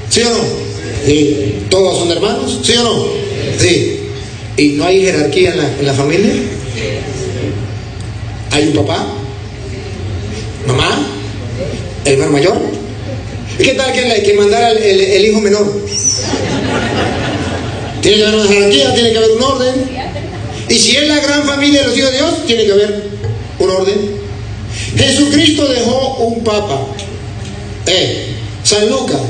¿Sí o no? Sí. ¿Todos son hermanos? ¿Sí o no? Sí. ¿Y no hay jerarquía en la familia? ¿Hay un papá? ¿Mamá? ¿El hermano mayor? ¿Y qué tal que mandara el hijo menor? Tiene que haber una jerarquía, tiene que haber un orden. Y si es la gran familia de los hijos de Dios, tiene que haber un orden. Jesucristo dejó un papa. San Lucas,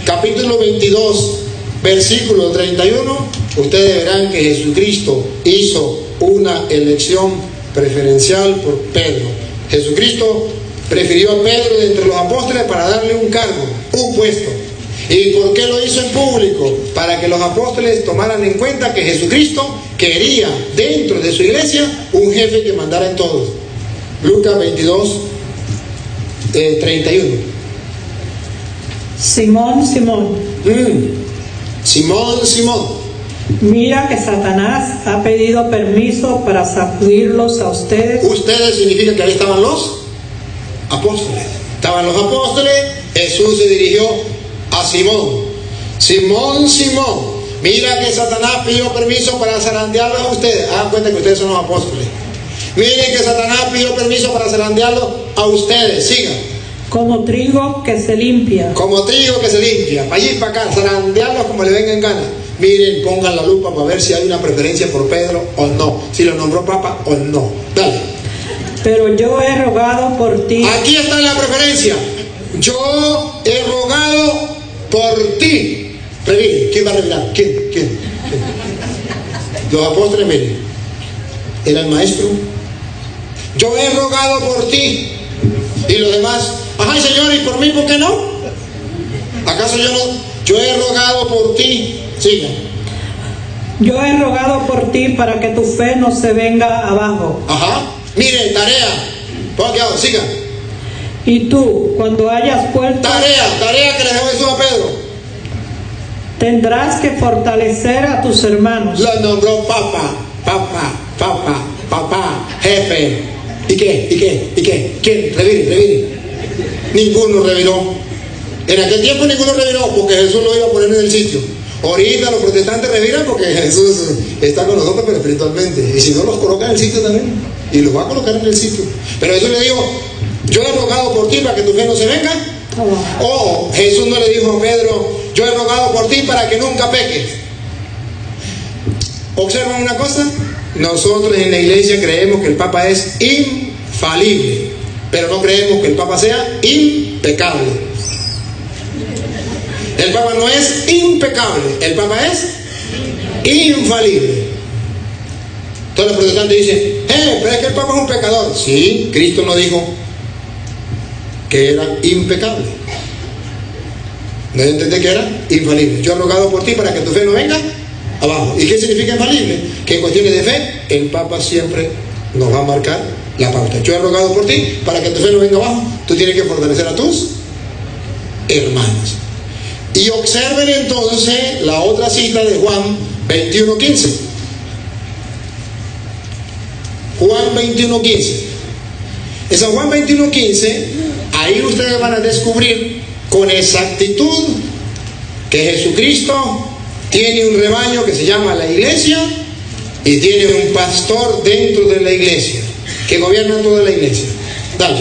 capítulo 22, versículo 31, ustedes verán que Jesucristo hizo una elección preferencial por Pedro. Jesucristo prefirió a Pedro de entre los apóstoles para darle un cargo, un puesto. ¿Y por qué lo hizo en público? Para que los apóstoles tomaran en cuenta que Jesucristo quería dentro de su iglesia un jefe que mandara en todos. Lucas 22, 31. Simón, Simón, Simón, mira que Satanás ha pedido permiso para sacudirlos a ustedes. Ustedes significa que ahí estaban los apóstoles. Estaban los apóstoles, Jesús se dirigió a Simón. Simón, mira que Satanás pidió permiso para zarandearlos a ustedes. Hagan cuenta que ustedes son los apóstoles. Miren que Satanás pidió permiso para zarandearlos a ustedes. Sigan. Como trigo que se limpia. Como trigo que se limpia. Para allí y para acá, zarandearlos como le venga en gana. Miren, pongan la lupa para ver si hay una preferencia por Pedro o no. Si lo nombró papa o no. Dale. Pero yo he rogado por ti. Aquí está la preferencia. Yo he rogado por ti. Revire. ¿Quién va a revirar? ¿Quién? Los apóstoles, miren. Era el maestro. Yo he rogado por ti. Y los demás, ajá, Señor, ¿y por mí por qué no? ¿Acaso yo no? Yo he rogado por ti. Siga. Yo he rogado por ti para que tu fe no se venga abajo. Ajá. Miren, tarea. Pongan cuidado, siga. Y tú, cuando hayas vuelto, Tarea que le dejó Jesús a Pedro. tendrás que fortalecer a tus hermanos. Lo nombró papá, jefe. ¿Y qué? ¿Quién? Revire. Ninguno reviró. En aquel tiempo ninguno reviró porque Jesús lo iba a poner en el sitio. Ahorita los protestantes reviran porque Jesús está con nosotros, pero espiritualmente. Y si no, los coloca en el sitio también. Y los va a colocar en el sitio. Pero Jesús le dijo, yo he rogado por ti para que tu fe no se venga. O Jesús no le dijo a Pedro, yo he rogado por ti para que nunca peques. ¿Observan una cosa? Nosotros en la iglesia creemos que el Papa es infalible, pero no creemos que el Papa sea impecable. El Papa no es impecable, el Papa es infalible. Entonces los protestantes dicen, pero es que el Papa es un pecador. Sí, Cristo no dijo que era impecable. No entendé que era infalible. Yo he rogado por ti para que tu fe no venga abajo. ¿Y qué significa infalible? Que en cuestiones de fe, el Papa siempre nos va a marcar la pauta. Yo he rogado por ti para que tu fe no venga abajo. Tú tienes que fortalecer a tus hermanos. Y observen entonces la otra cita de Juan 21:15. Juan 21:15. En San Juan 21:15, ahí ustedes van a descubrir con exactitud que Jesucristo tiene un rebaño que se llama la iglesia y tiene un pastor dentro de la iglesia que gobierna toda la iglesia. Dale.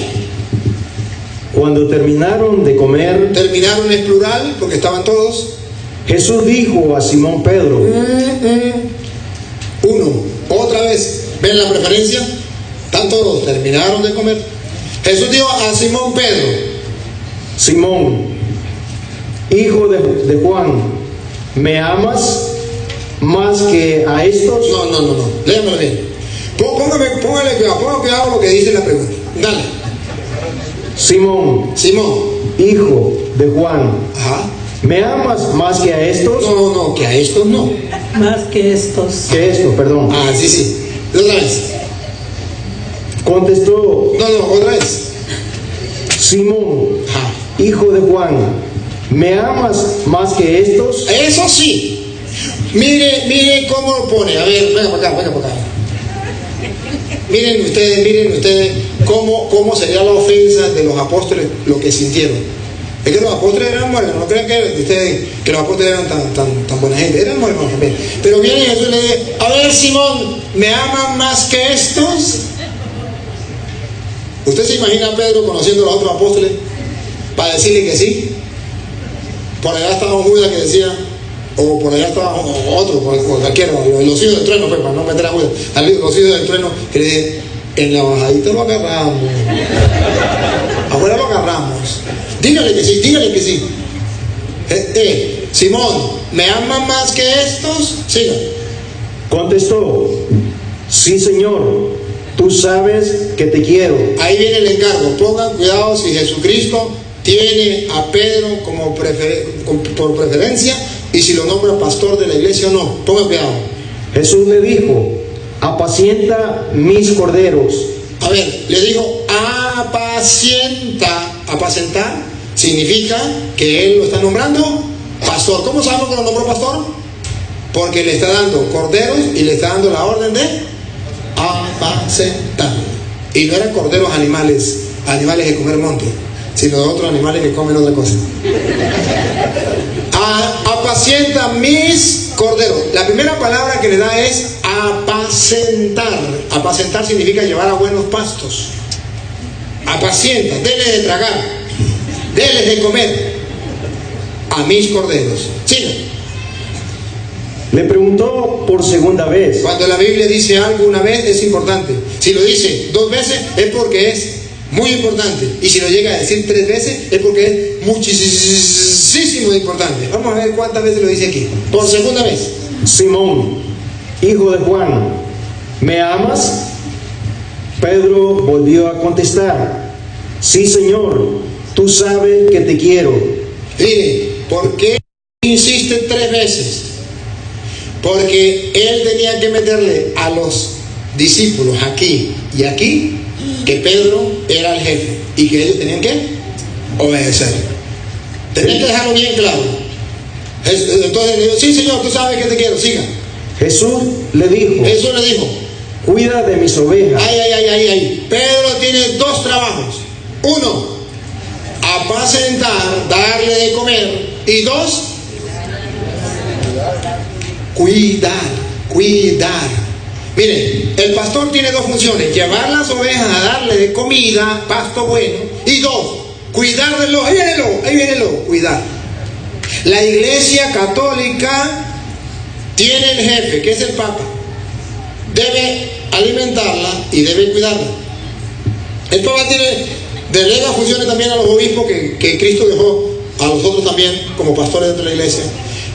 Cuando terminaron de comer, Terminaron es plural porque estaban todos. Jesús dijo a Simón Pedro, Uno, otra vez, ¿ven la preferencia? Están todos, terminaron de comer. Jesús dijo a Simón Pedro, Simón, hijo de Juan, ¿me amas más que a estos? no, léamelo bien. Póngale cuidado lo que dice la pregunta. Dale. Simón, hijo de Juan, Ajá. ¿me amas más que a estos? No, que a estos no. Más que estos. Que esto, perdón. Sí. Otra vez. Contestó No, otra vez. Simón, Ajá. hijo de Juan, ¿me amas más que estos? Eso sí. Mire cómo lo pone. A ver, venga para acá. Miren ustedes cómo sería la ofensa de los apóstoles, lo que sintieron. Es que los apóstoles eran muertos, no crean que los apóstoles eran tan buena gente, eran muertos también. Pero viene Jesús y le dice, a ver Simón, ¿me aman más que estos? ¿Usted se imagina a Pedro conociendo a los otros apóstoles para decirle que sí? Por allá estaba un Judas que decía, o por allá estaba otro, cualquiera, los hijos del trueno, pues, para no meter a Judas, los hijos del trueno que le dicen, en la bajadita lo agarramos, afuera lo agarramos, dígale que sí. Simón, ¿me aman más que estos? Siga. Contestó, sí Señor, tú sabes que te quiero. Ahí viene el encargo, pongan cuidado si Jesucristo tiene a Pedro como por preferencia y si lo nombra pastor de la iglesia o no, pongan cuidado. Jesús le dijo, apacienta mis corderos. A ver, le dijo apacienta. Apacentar significa que él lo está nombrando pastor. ¿Cómo sabemos que lo nombró pastor? Porque le está dando corderos y le está dando la orden de apacentar. Y no eran corderos animales de comer monte, sino de otros animales que comen otra cosa. Apacienta mis corderos. La primera palabra que le da es apacentar. Apacentar significa llevar a buenos pastos. Apacienta, denle de tragar, denle de comer a mis corderos. Siga. Le preguntó por segunda vez. Cuando la Biblia dice algo una vez es importante. Si lo dice 2 veces es porque es muy importante. Y si lo llega a decir 3 veces es porque es muchísimo importante. Vamos a ver cuántas veces lo dice aquí. Por segunda vez. Simón, hijo de Juan, ¿me amas? Pedro volvió a contestar, sí Señor, tú sabes que te quiero. Mire, ¿por qué insiste 3 veces? Porque él tenía que meterle a los discípulos aquí y aquí que Pedro era el jefe y que ellos tenían que obedecer. Tenían que dejarlo bien claro. Entonces le dijo, sí Señor, tú sabes que te quiero, siga. Jesús le dijo, cuida de mis ovejas. Ay. Pedro tiene 2 trabajos. 1, apacentar, darle de comer. Y 2, cuidar. Miren, el pastor tiene 2 funciones: llevar las ovejas a darle de comida, pasto bueno, y 2, cuidar de los. Ahí viene lo, cuidar. La iglesia católica tiene el jefe, que es el Papa. Debe alimentarla y debe cuidarla. El Papa delega funciones también a los obispos que Cristo dejó a nosotros también como pastores dentro de la iglesia.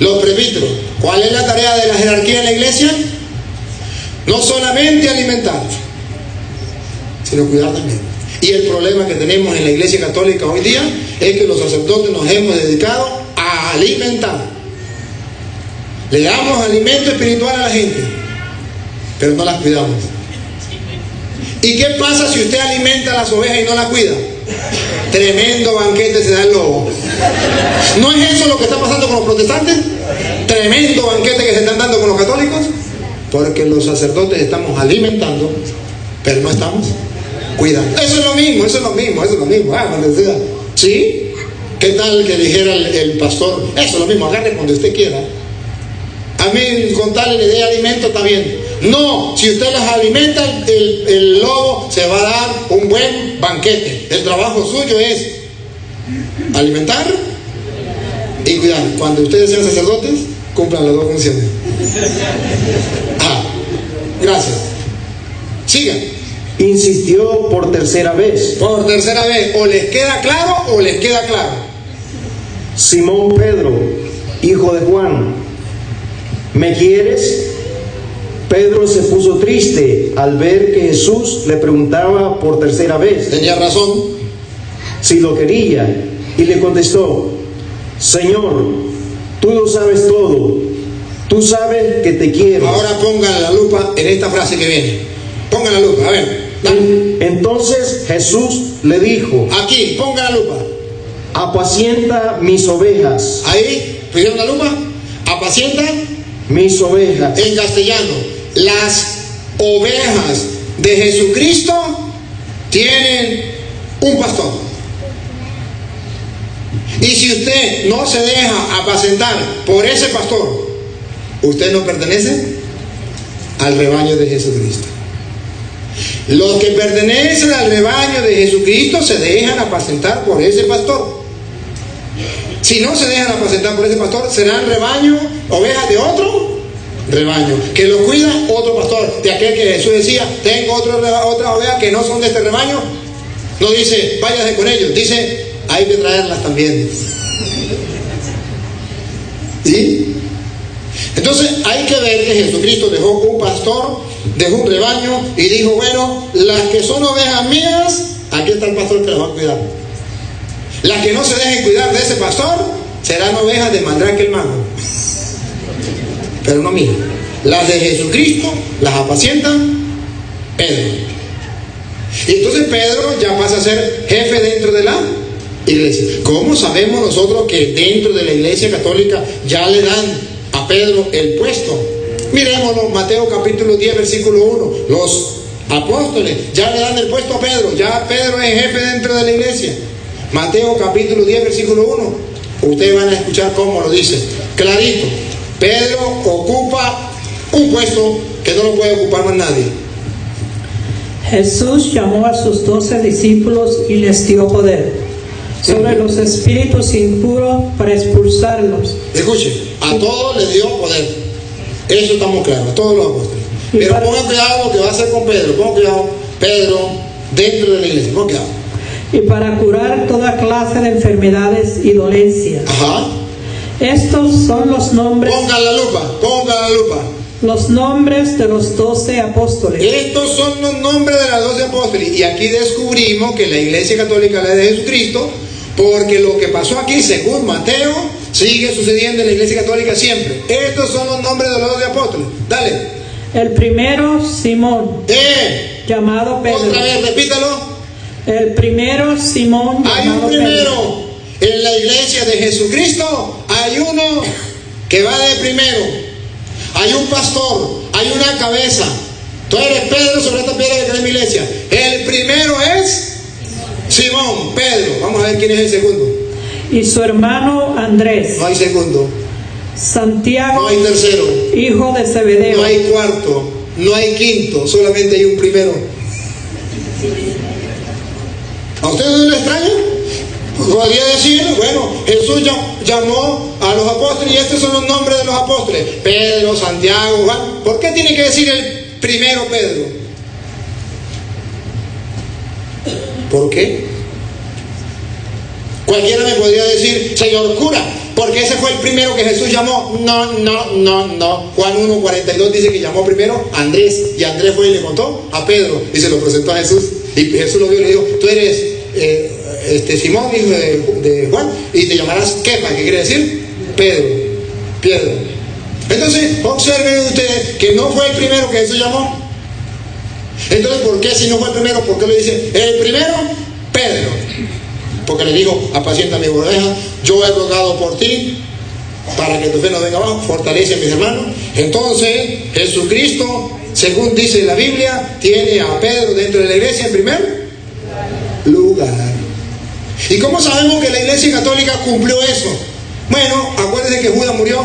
Los presbíteros, ¿cuál es la tarea de la jerarquía en la iglesia? No solamente alimentar, sino cuidar también. Y el problema que tenemos en la iglesia católica hoy día es que los sacerdotes nos hemos dedicado a alimentar. Le damos alimento espiritual a la gente, pero no las cuidamos. ¿Y qué pasa si usted alimenta a las ovejas y no las cuida? Tremendo banquete se da el lobo. ¿No es eso lo que está pasando con los protestantes? Tremendo banquete que se están dando con los católicos. Porque los sacerdotes estamos alimentando, pero no estamos cuidando. Eso es lo mismo. Cuando decía, ¿sí? ¿Qué tal que dijera el pastor? Eso es lo mismo, agarre cuando usted quiera. A mí con tal le dé alimento está bien. No, si usted las alimenta, el lobo se va a dar un buen banquete. El trabajo suyo es alimentar y cuidar. Cuando ustedes sean sacerdotes, cumplan las 2 funciones. Gracias. Sigan. Insistió por tercera vez. O les queda claro o les queda claro. Simón Pedro, hijo de Juan, ¿me quieres? Pedro se puso triste al ver que Jesús le preguntaba por tercera vez. Tenía razón. Si lo quería, y le contestó, Señor, tú lo sabes todo, tú sabes que te quiero. Ahora pongan la lupa en esta frase que viene. Pongan la lupa, a ver. Dale. Entonces Jesús le dijo, Aquí, ponga la lupa. apacienta mis ovejas, Ahí, ¿pusieron la lupa? Apacienta. mis ovejas. En castellano, las ovejas de Jesucristo tienen un pastor. Y si usted no se deja apacentar por ese pastor, usted no pertenece al rebaño de Jesucristo. Los que pertenecen al rebaño de Jesucristo se dejan apacentar por ese pastor. Si no se dejan apacentar por ese pastor, serán rebaño, ovejas de otro rebaño, que lo cuida otro pastor, de aquel que Jesús decía, tengo otras ovejas que no son de este rebaño. No dice, váyase con ellos, dice, hay que traerlas también. ¿Sí? Entonces hay que ver que Jesucristo dejó un pastor, dejó un rebaño y dijo, bueno, las que son ovejas mías, aquí está el pastor que las va a cuidar. Las que no se dejen cuidar de ese pastor serán ovejas de Mandrake el mago, pero no mías. Las de Jesucristo las apacientan Pedro. Y entonces Pedro ya pasa a ser jefe dentro de la iglesia. ¿Cómo sabemos nosotros que dentro de la iglesia católica ya le dan a Pedro el puesto? Miremoslo, Mateo capítulo 10 versículo 1. Los apóstoles ya le dan el puesto a Pedro. Ya Pedro es jefe dentro de la iglesia. Mateo capítulo 10 versículo 1. Ustedes van a escuchar cómo lo dice clarito. Pedro ocupa un puesto que no lo puede ocupar más nadie. Jesús llamó a sus 12 discípulos y les dio poder sobre los espíritus impuros para expulsarlos. Escuche, a todos les dio poder. Eso estamos claros, a todos los apóstoles. Pero pongan cuidado lo que va a hacer con Pedro. Pongan cuidado, Pedro dentro de la iglesia. Pongan cuidado. Y para curar toda clase de enfermedades y dolencias. Ajá. Estos son los nombres. Pongan la lupa, pongan la lupa. Los nombres de los 12 apóstoles. Estos son los nombres de los 12 apóstoles. Y aquí descubrimos que la iglesia católica es la de Jesucristo, porque lo que pasó aquí, según Mateo, sigue sucediendo en la iglesia católica siempre. Estos son los nombres de los 12 apóstoles. Dale. El primero, Simón, llamado Pedro. Otra vez, repítalo. El primero, Simón, Hay un llamado primero. Pedro. En la iglesia de Jesucristo hay uno que va de primero. Hay un pastor, hay una cabeza. Tú eres Pedro sobre esta piedra que está en mi iglesia. El primero es Simón, Pedro. Vamos a ver quién es el segundo. Y su hermano Andrés. No hay segundo. Santiago, No hay tercero. hijo de Zebedeo. No hay cuarto. No hay quinto. Solamente hay un primero. ¿A ustedes no les extraña? Podría decir, bueno, Jesús llamó a los apóstoles y estos son los nombres de los apóstoles. Pedro, Santiago, Juan. ¿Por qué tiene que decir el primero Pedro? ¿Por qué? Cualquiera me podría decir, señor cura, porque ese fue el primero que Jesús llamó. No. Juan 1:42 dice que llamó primero a Andrés, y Andrés fue y le contó a Pedro y se lo presentó a Jesús. Y Jesús lo vio y le dijo, tú eres Simón, hijo de Juan, y te llamarás Kefa, que quiere decir Pedro, piedra. Entonces, observen ustedes que no fue el primero que Jesús llamó. Entonces, ¿por qué si no fue el primero? ¿Por qué le dice el primero? Pedro. Porque le dijo, apacienta mi oveja, yo he rogado por ti, para que tu fe no venga abajo, fortalece a mis hermanos. Entonces, Jesucristo, según dice la Biblia, tiene a Pedro dentro de la iglesia en primer lugar. ¿Y cómo sabemos que la iglesia católica cumplió eso? Bueno, acuérdense que Judas murió.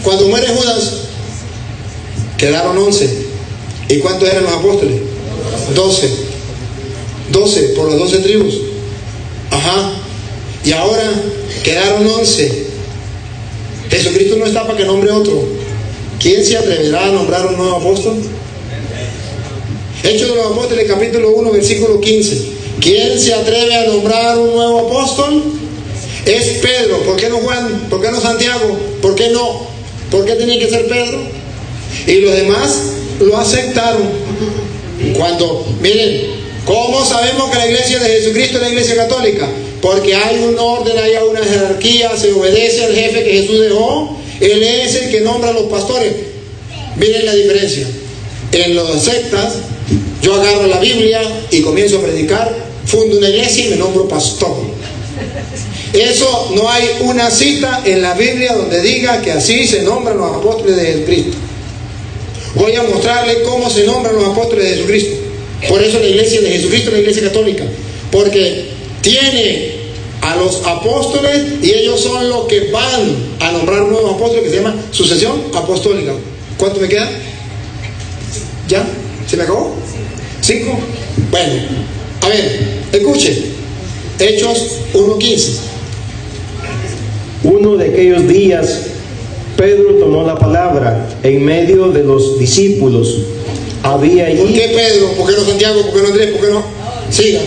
Cuando muere Judas, quedaron 11. ¿Y cuántos eran los apóstoles? 12. 12 por las 12 tribus. Ajá. Y ahora quedaron 11. Jesucristo no está para que nombre otro. ¿Quién se atreverá a nombrar un nuevo apóstol? Hechos de los Apóstoles, capítulo 1, versículo 15. ¿Quién se atreve a nombrar un nuevo apóstol? Es Pedro. ¿Por qué no Juan? ¿Por qué no Santiago? ¿Por qué no? ¿Por qué tenía que ser Pedro? Y los demás lo aceptaron. Cuando, miren, ¿cómo sabemos que la iglesia de Jesucristo es la iglesia católica? Porque hay un orden, hay una jerarquía, se obedece al jefe que Jesús dejó. Él es el que nombra a los pastores. Miren la diferencia. En las sectas yo agarro la Biblia y comienzo a predicar, fundo una iglesia y me nombro pastor. Eso no hay una cita en la Biblia donde diga que así se nombran los apóstoles de Jesucristo. Voy a mostrarle cómo se nombran los apóstoles de Jesucristo. Por eso la iglesia de Jesucristo es la iglesia católica, porque tiene a los apóstoles y ellos son los que van a nombrar nuevos apóstoles, que se llama sucesión apostólica. ¿Cuánto me queda? ¿Ya? ¿Se me acabó? 5. Bueno, a ver, escuche. Hechos 1:15. Uno de aquellos días, Pedro tomó la palabra en medio de los discípulos. Había allí... ¿Por qué Pedro? ¿Por qué no Santiago? ¿Por qué no Andrés? ¿Por qué no? Sigan.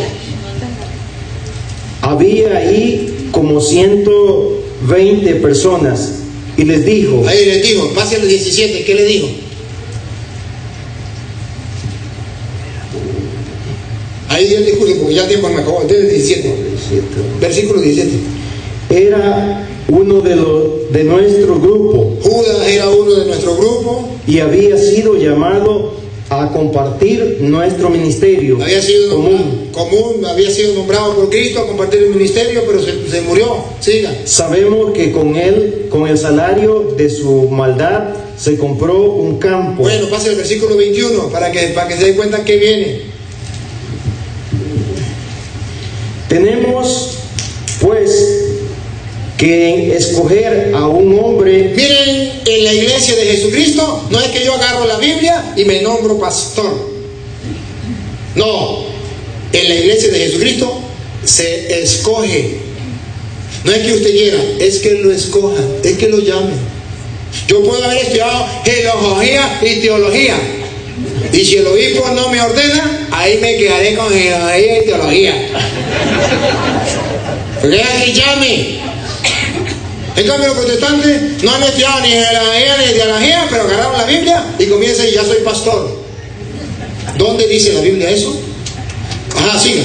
Había ahí como 120 personas y les dijo... Ahí les dijo, pase al 17, ¿qué le dijo? Ahí dio el discurso, porque ya el tiempo me acabó. Desde el 17. Versículo 17. Era uno de nuestro grupo. Judas era uno de nuestro grupo. Y había sido llamado a compartir nuestro ministerio. Había sido común, había sido nombrado por Cristo a compartir el ministerio, pero se murió. Siga. Sabemos que con él, con el salario de su maldad, se compró un campo. Bueno, pase el versículo 21 para que se den cuenta que viene. Tenemos pues que escoger a un hombre. Miren, en la iglesia de Jesucristo no es que yo agarro la Biblia y me nombro pastor. No, en la iglesia de Jesucristo se escoge. No es que usted quiera, es que lo escoja, es que lo llame. Yo puedo haber estudiado geología y teología, y si el obispo no me ordena, ahí me quedaré con geología y teología. Porque es que llame. En cambio los protestantes no han estudiado ni geología ni teología, pero agarraron la Biblia y comienzan y ya soy pastor. ¿Dónde dice la Biblia eso? Ajá, siga.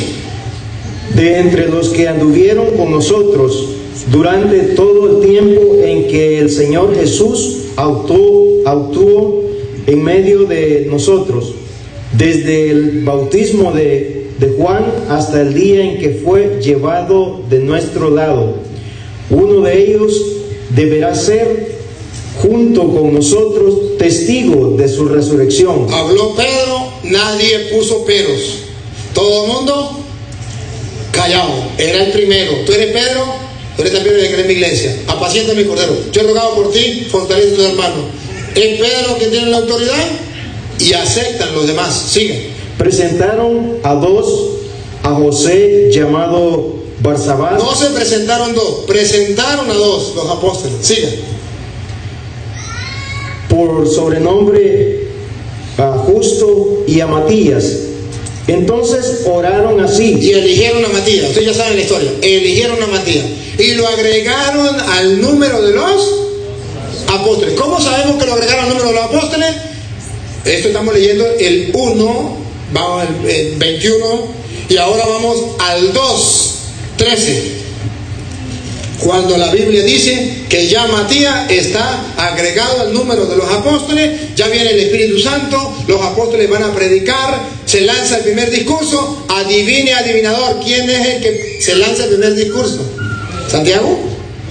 De entre los que anduvieron con nosotros durante todo el tiempo en que el Señor Jesús actuó en medio de nosotros, desde el bautismo de Juan hasta el día en que fue llevado de nuestro lado. Uno de ellos deberá ser, junto con nosotros, testigo de su resurrección. Habló Pedro, nadie puso peros. Todo el mundo callado. Era el primero. Tú eres Pedro, tú eres también el que eres mi iglesia. Apacienta mi cordero. Yo he rogado por ti, fortalece a tus hermanos. Es Pedro quien tiene la autoridad y aceptan los demás. Sigue. Presentaron a dos, a José llamado Barsabás. No se presentaron dos, presentaron a dos, los apóstoles. Sigue. Por sobrenombre a Justo y a Matías. Entonces oraron así. Y eligieron a Matías. Ustedes ya saben la historia. Eligieron a Matías. Y lo agregaron al número de los apóstoles. ¿Cómo sabemos que lo agregaron al número de los apóstoles? Esto estamos leyendo el 1, vamos al 21, y ahora vamos al 2, 13. Cuando la Biblia dice que ya Matías está agregado al número de los apóstoles, ya viene el Espíritu Santo, los apóstoles van a predicar, se lanza el primer discurso. Adivine, adivinador, ¿quién es el que se lanza el primer discurso? ¿Santiago?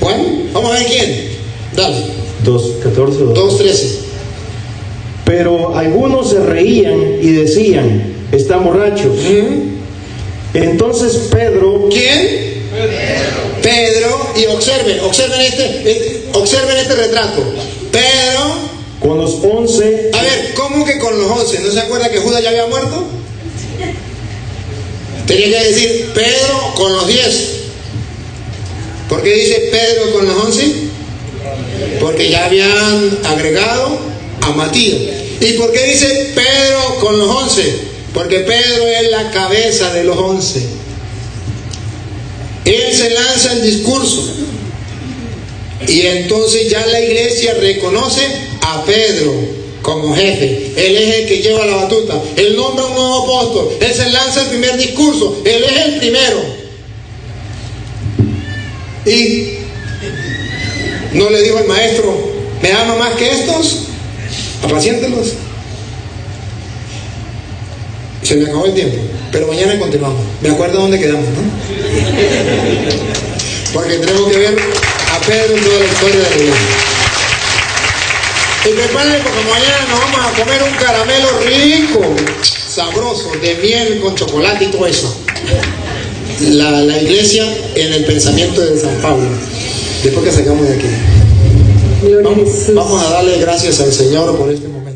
¿Juan? Vamos a ver quién. Dale. 2:14. 2:13. Pero algunos se reían y decían, están borrachos. Entonces Pedro... ¿Quién? Pedro, y observen este retrato. Pedro con los 11. A ver, ¿cómo que con los 11? ¿No se acuerda que Judas ya había muerto? Tenía que decir Pedro con los 10. ¿Por qué dice Pedro con los 11? Porque ya habían agregado a Matías. ¿Y por qué dice Pedro con los 11? Porque Pedro es la cabeza de los 11. Él se lanza el discurso y entonces ya la iglesia reconoce a Pedro como jefe. Él es el que lleva la batuta. Él nombra un nuevo apóstol. Él se lanza el primer discurso. Él es el primero. Y no le dijo el maestro, ¿me ama más que estos? Apaciéntelos. Se me acabó el tiempo, pero mañana continuamos. Me acuerdo dónde quedamos, ¿no? Porque tenemos que ver a Pedro en toda la historia de la iglesia. Y prepárense porque mañana nos vamos a comer un caramelo rico, sabroso, de miel con chocolate y todo eso. La iglesia en el pensamiento de San Pablo, después que sacamos de aquí. Vamos a darle gracias al Señor por este momento.